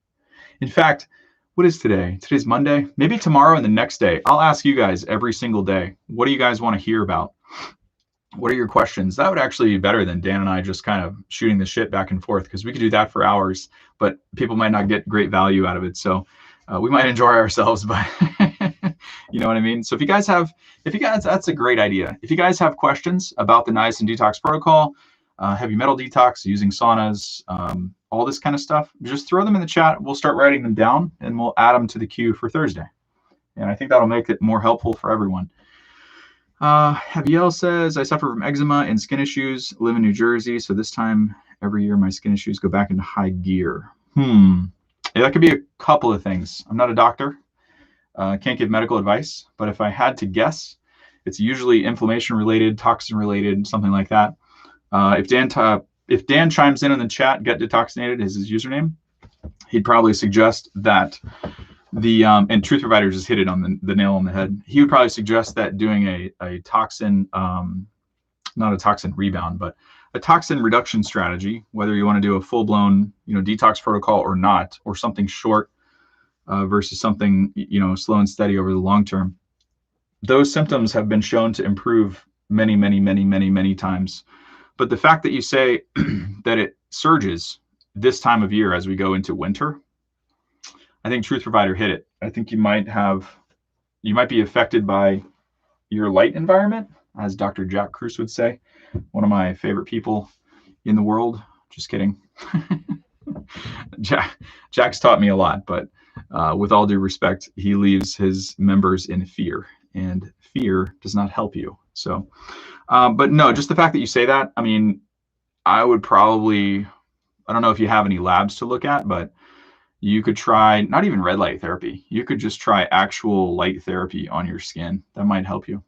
In fact, what is today? Today's Monday. Maybe tomorrow and the next day, I'll ask you guys every single day, what do you guys want to hear about? What are your questions? That would actually be better than Dan and I just kind of shooting the shit back and forth, because we could do that for hours, but people might not get great value out of it. So we might enjoy ourselves, but you know what I mean? So if you guys, that's a great idea. If you guys have questions about the niacin detox protocol, heavy metal detox, using saunas, all this kind of stuff, just throw them in the chat. We'll start writing them down and we'll add them to the queue for Thursday. And I think that'll make it more helpful for everyone. Javiel says, I suffer from eczema and skin issues, live in New Jersey. So this time every year, my skin issues go back into high gear. Yeah, that could be a couple of things. I'm not a doctor. Can't give medical advice, but if I had to guess, it's usually inflammation related, toxin related, something like that. If Dan chimes in the chat, get detoxinated is his username, he'd probably suggest that and Truth Provider just hit it on the nail on the head. He would probably suggest that doing a toxin, not a toxin rebound, but a toxin reduction strategy, whether you want to do a full-blown, detox protocol or not, or something short versus something, slow and steady over the long term. Those symptoms have been shown to improve many, many, many, many, many times. But the fact that you say that it surges this time of year as we go into winter, I think Truth Provider hit it. I think you might be affected by your light environment, as Dr. Jack Kruse would say, one of my favorite people in the world. Just kidding. Jack's taught me a lot, but with all due respect, he leaves his members in fear, and fear does not help you. So, but no, just the fact that you say that, I mean, I would probably, I don't know if you have any labs to look at, but you could try not even red light therapy. You could just try actual light therapy on your skin. That might help you.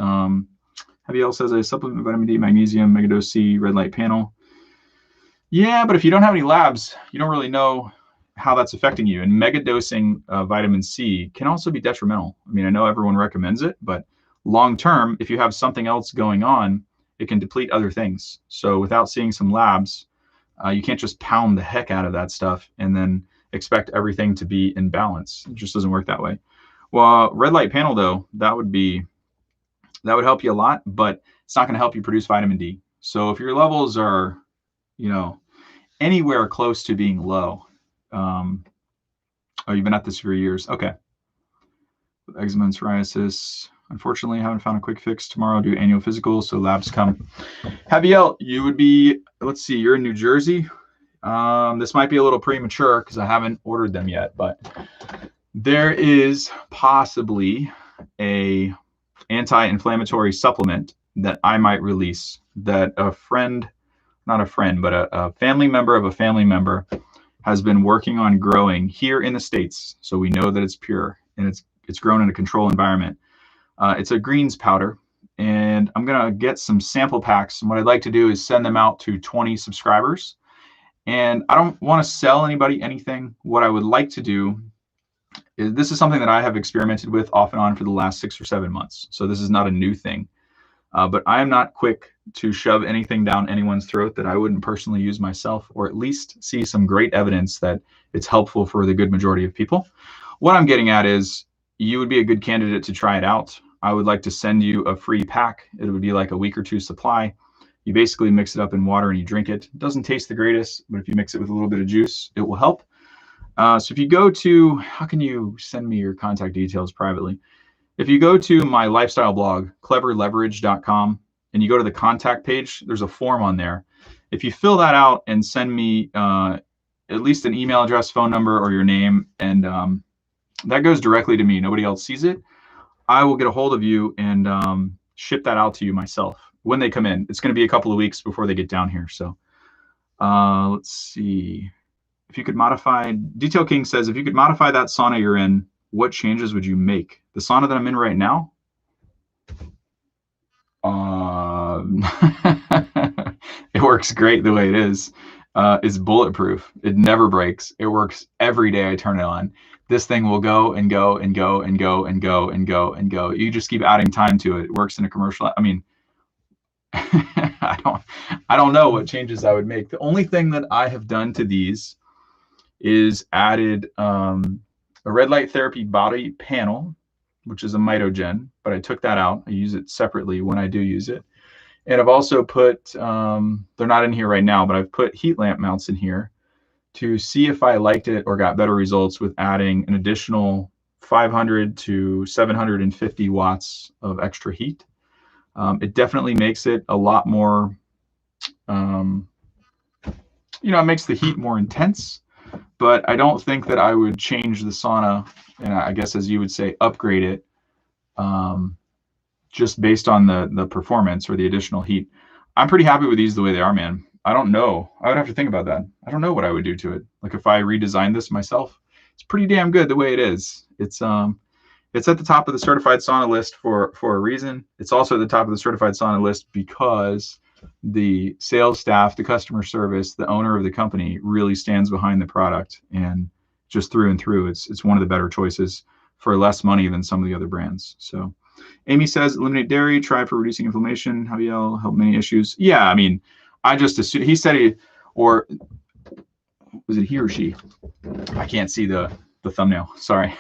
Javiel says, I supplement vitamin D, magnesium, megadose C, red light panel. Yeah, but if you don't have any labs, you don't really know how that's affecting you. And megadosing vitamin C can also be detrimental. I mean, I know everyone recommends it, but long term, if you have something else going on, it can deplete other things. So without seeing some labs, you can't just pound the heck out of that stuff and then expect everything to be in balance. It just doesn't work that way. Well, red light panel though, that would help you a lot, but it's not going to help you produce vitamin D. So if your levels are, anywhere close to being low, oh, you've been at this for years. Okay. Eczema and psoriasis. Unfortunately, I haven't found a quick fix. Tomorrow, do annual physicals, so labs come. Javiel, you would be, let's see, you're in New Jersey. This might be a little premature because I haven't ordered them yet, but there is possibly a anti-inflammatory supplement that I might release that a friend, not a friend, but a family member of a family member has been working on growing here in the States. So we know that it's pure and it's grown in a controlled environment. It's a greens powder, and I'm going to get some sample packs. And what I'd like to do is send them out to 20 subscribers. And I don't want to sell anybody anything. What I would like to do is, this is something that I have experimented with off and on for the last 6 or 7 months. So this is not a new thing. But I am not quick to shove anything down anyone's throat that I wouldn't personally use myself, or at least see some great evidence that it's helpful for the good majority of people. What I'm getting at is, you would be a good candidate to try it out. I would like to send you a free pack. It would be like a week or two supply. You basically mix it up in water and you drink it. It doesn't taste the greatest, but if you mix it with a little bit of juice, it will help. So if you go to, how can you send me your contact details privately? If you go to my lifestyle blog, cleverleverage.com, and you go to the contact page, there's a form on there. If you fill that out and send me at least an email address, phone number, or your name, and that goes directly to me, nobody else sees it, I will get a hold of you and ship that out to you myself when they come in. It's going to be a couple of weeks before they get down here. So let's see. If you could modify, Detail King says, if you could modify that sauna you're in, what changes would you make? The sauna that I'm in right now? It works great the way it is. It's bulletproof. It never breaks. It works every day I turn it on. This thing will go and go and go and go and go and go and go. You just keep adding time to it. It works in a commercial. I mean, I don't know what changes I would make. The only thing that I have done to these is added a red light therapy body panel, which is a mitogen, but I took that out. I use it separately when I do use it. And I've also put, they're not in here right now, but I've put heat lamp mounts in here to see if I liked it or got better results with adding an additional 500 to 750 watts of extra heat. It definitely makes it a lot more, it makes the heat more intense, but I don't think that I would change the sauna, and I guess as you would say, upgrade it, just based on the performance or the additional heat. I'm pretty happy with these the way they are, man. I don't know. I would have to think about that. I don't know what I would do to it. Like if I redesigned this myself, it's pretty damn good the way it is. It's at the top of the certified sauna list for a reason. It's also at the top of the certified sauna list because the sales staff, the customer service, the owner of the company really stands behind the product, and just through and through, it's one of the better choices for less money than some of the other brands. So Amy says, eliminate dairy, try for reducing inflammation. Javier, help many issues. Yeah, I mean, I just assumed, he said or was it he or she? I can't see the thumbnail, sorry.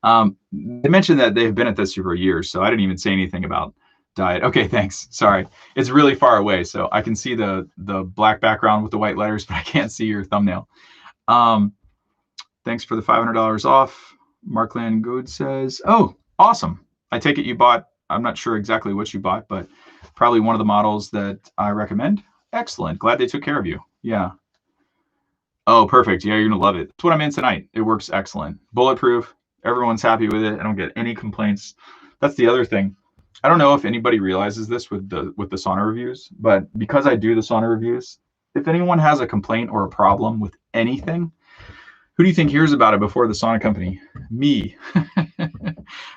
They mentioned that they've been at this for years, so I didn't even say anything about diet. Okay, thanks. Sorry. It's really far away, so I can see the black background with the white letters, but I can't see your thumbnail. Thanks for the $500 off. Markland Good says, oh, awesome. I take it you bought, I'm not sure exactly what you bought, but probably one of the models that I recommend. Excellent. Glad they took care of you. Yeah. Oh, perfect. Yeah, you're going to love it. That's what I'm in tonight. It works excellent. Bulletproof. Everyone's happy with it. I don't get any complaints. That's the other thing. I don't know if anybody realizes this with the sauna reviews, but because I do the sauna reviews, if anyone has a complaint or a problem with anything, who do you think hears about it before the sauna company? Me.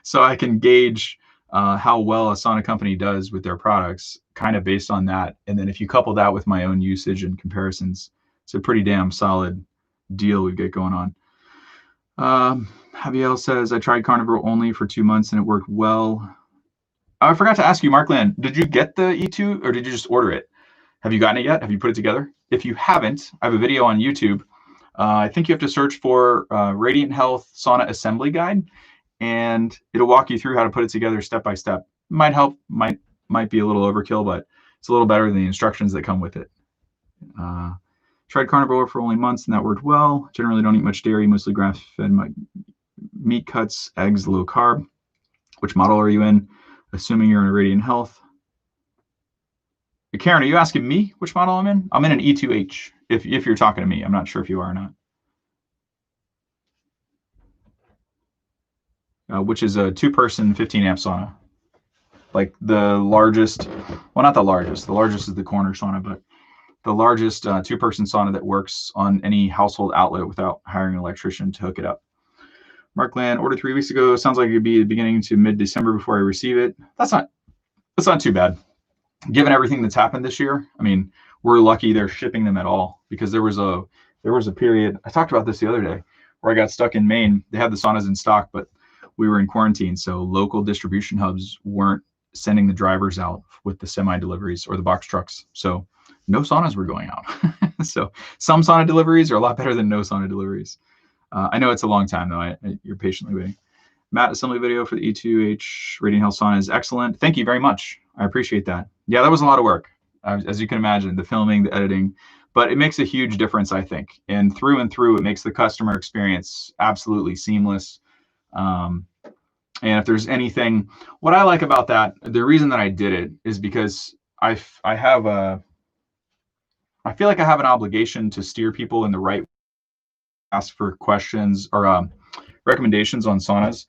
So I can gauge how well a sauna company does with their products kind of based on that. And then if you couple that with my own usage and comparisons, it's a pretty damn solid deal we get going on. Javier says, I tried carnivore only for 2 months and it worked well. I forgot to ask you, Markland, did you get the E2 or did you just order it? Have you gotten it yet? Have you put it together? If you haven't, I have a video on YouTube. I think you have to search for Radiant Health Sauna Assembly Guide, and it'll walk you through how to put it together step by step. Might help, might be a little overkill, but it's a little better than the instructions that come with it. Tried carnivore for only months and that worked well. Generally don't eat much dairy, mostly grass-fed meat cuts, eggs, low carb. Which model are you in? Assuming you're in a Radiant Health. Karen, are you asking me which model I'm in? I'm in an E2H, if you're talking to me. I'm not sure if you are or not. Which is a 2-person 15 amp sauna. Like the largest, well, not the largest is the corner sauna, but the largest 2-person sauna that works on any household outlet without hiring an electrician to hook it up. Markland, ordered 3 weeks ago. Sounds like it'd be the beginning to mid-December before I receive it. That's not too bad. Given everything that's happened this year, I mean, we're lucky they're shipping them at all, because there was a period, I talked about this the other day, where I got stuck in Maine. They had the saunas in stock, but we were in quarantine, so local distribution hubs weren't sending the drivers out with the semi deliveries or the box trucks. So no saunas were going out. So some sauna deliveries are a lot better than no sauna deliveries. I know it's a long time though. You're patiently waiting. Matt, assembly video for the E2H Radiant Health Sauna is excellent. Thank you very much. I appreciate that. Yeah, that was a lot of work, as you can imagine, the filming, the editing, but it makes a huge difference, I think. And through, it makes the customer experience absolutely seamless. And if there's anything, what I like about that, the reason that I did it is because I have a I feel like I have an obligation to steer people in the right, ask for questions or recommendations on saunas.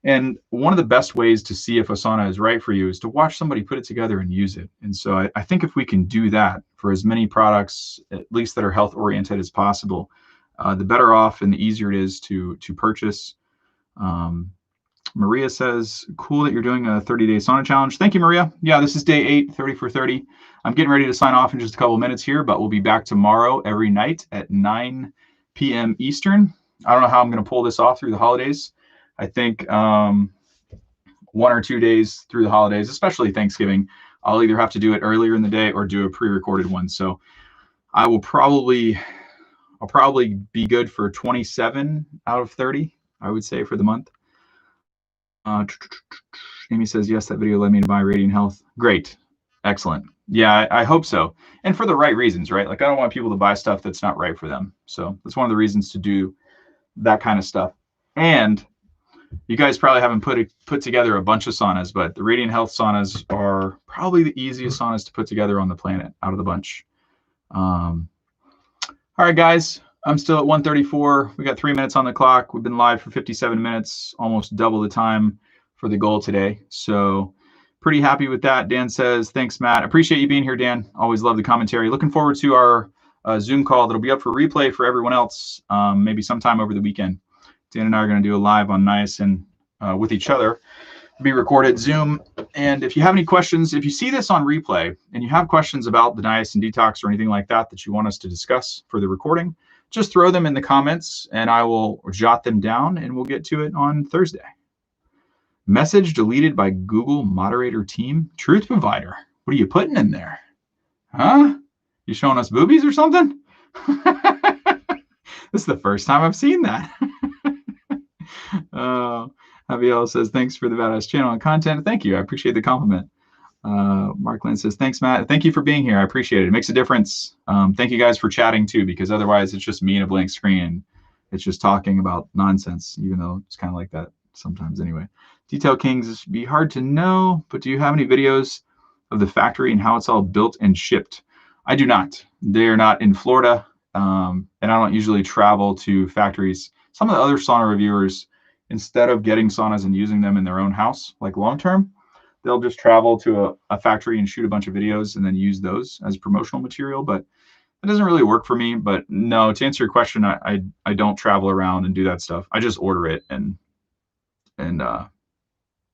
And one of the best ways to see if a sauna is right for you is to watch somebody put it together and use it. And so I think if we can do that for as many products, at least that are health oriented as possible, the better off and the easier it is to purchase. Maria says, cool that you're doing a 30-day sauna challenge. Thank you, Maria. Yeah, this is day 8, 30 for 30. I'm getting ready to sign off in just a couple of minutes here, but we'll be back tomorrow every night at 9 p.m. Eastern. I don't know how I'm going to pull this off through the holidays. I think 1 or 2 days through the holidays, especially Thanksgiving, I'll either have to do it earlier in the day or do a pre-recorded one. So I'll probably be good for 27 out of 30, I would say, for the month. Amy says, yes, that video led me to buy Radiant Health. Great. Excellent. Yeah, I hope so. And for the right reasons, right? Like, I don't want people to buy stuff that's not right for them. So that's one of the reasons to do that kind of stuff. And you guys probably haven't put together a bunch of saunas, but the Radiant Health saunas are probably the easiest saunas to put together on the planet out of the bunch. All right, guys. I'm still at 1:34. We got 3 minutes on the clock. We've been live for 57 minutes, almost double the time for the goal today. So pretty happy with that. Dan says, thanks, Matt. Appreciate you being here, Dan. Always love the commentary. Looking forward to our Zoom call that'll be up for replay for everyone else, maybe sometime over the weekend. Dan and I are going to do a live on niacin with each other, be recorded Zoom. And if you have any questions, if you see this on replay and you have questions about the niacin detox or anything like that that you want us to discuss for the recording, just throw them in the comments and I will jot them down and we'll get to it on Thursday. Message deleted by Google moderator team. Truth provider. What are you putting in there? Huh? You showing us boobies or something? This is the first time I've seen that. Javier says, thanks for the badass channel and content. Thank you. I appreciate the compliment. Mark Lynn says, thanks, Matt. Thank you for being here. I appreciate it. It makes a difference. Thank you guys for chatting too, because otherwise it's just me and a blank screen. It's just talking about nonsense, even though it's kind of like that sometimes anyway. Detail Kings be hard to know, but do you have any videos of the factory and how it's all built and shipped? I do not. They're not in Florida, and I don't usually travel to factories. Some of the other sauna reviewers, instead of getting saunas and using them in their own house, like long-term, they'll just travel to a factory and shoot a bunch of videos and then use those as promotional material. But it doesn't really work for me. But no, to answer your question, I don't travel around and do that stuff. I just order it and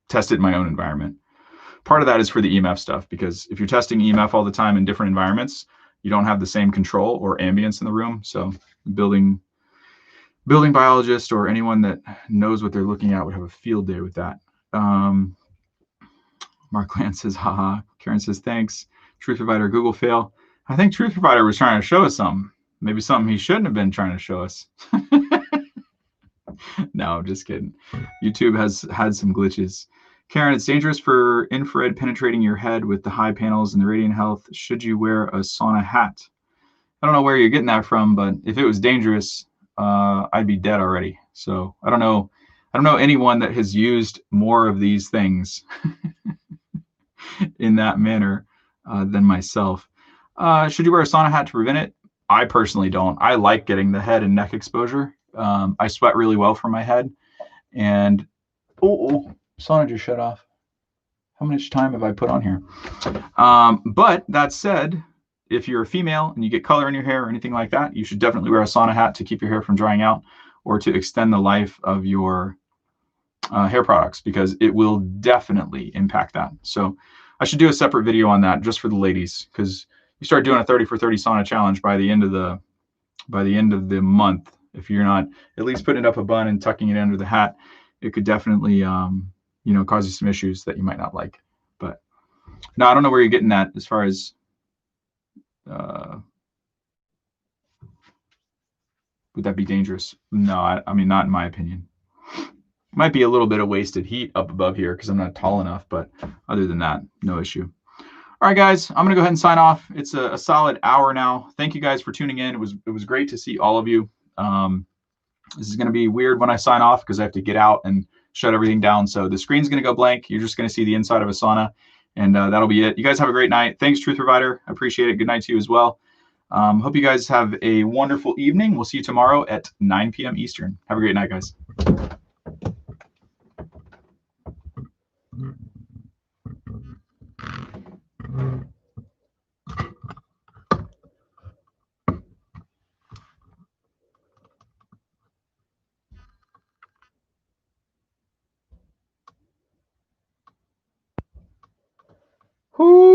test it in my own environment. Part of that is for the EMF stuff, because if you're testing EMF all the time in different environments, you don't have the same control or ambience in the room. So building biologist or anyone that knows what they're looking at would have a field day with that. Mark Lance says, haha. Karen says, thanks. Truth Provider, Google fail. I think Truth Provider was trying to show us something. Maybe something he shouldn't have been trying to show us. No, I'm just kidding. YouTube has had some glitches. Karen, it's dangerous for infrared penetrating your head with the high panels and the Radiant Health. Should you wear a sauna hat? I don't know where you're getting that from, but if it was dangerous, I'd be dead already. So I don't know anyone that has used more of these things in that manner than myself. Should you wear a sauna hat to prevent it? I personally don't. I like getting the head and neck exposure. I sweat really well from my head. And sauna just shut off. How much time have I put on here? But that said, if you're a female and you get color in your hair or anything like that, you should definitely wear a sauna hat to keep your hair from drying out or to extend the life of your hair products, because it will definitely impact that. So I should do a separate video on that just for the ladies, because you start doing a 30 for 30 sauna challenge by the end of the month. If you're not at least putting it up a bun and tucking it under the hat, it could definitely cause you some issues that you might not like. But no, I don't know where you're getting that as far as would that be dangerous? No, I mean, not in my opinion. Might be a little bit of wasted heat up above here because I'm not tall enough, but other than that, no issue. All right, guys, I'm gonna go ahead and sign off. It's a solid hour now. Thank you guys for tuning in. It was great to see all of you. This is gonna be weird when I sign off because I have to get out and shut everything down. So the screen's gonna go blank. You're just gonna see the inside of a sauna, and that'll be it. You guys have a great night. Thanks, Truth Provider. I appreciate it. Good night to you as well. Hope you guys have a wonderful evening. We'll see you tomorrow at 9 p.m. Eastern. Have a great night, guys. Whoo!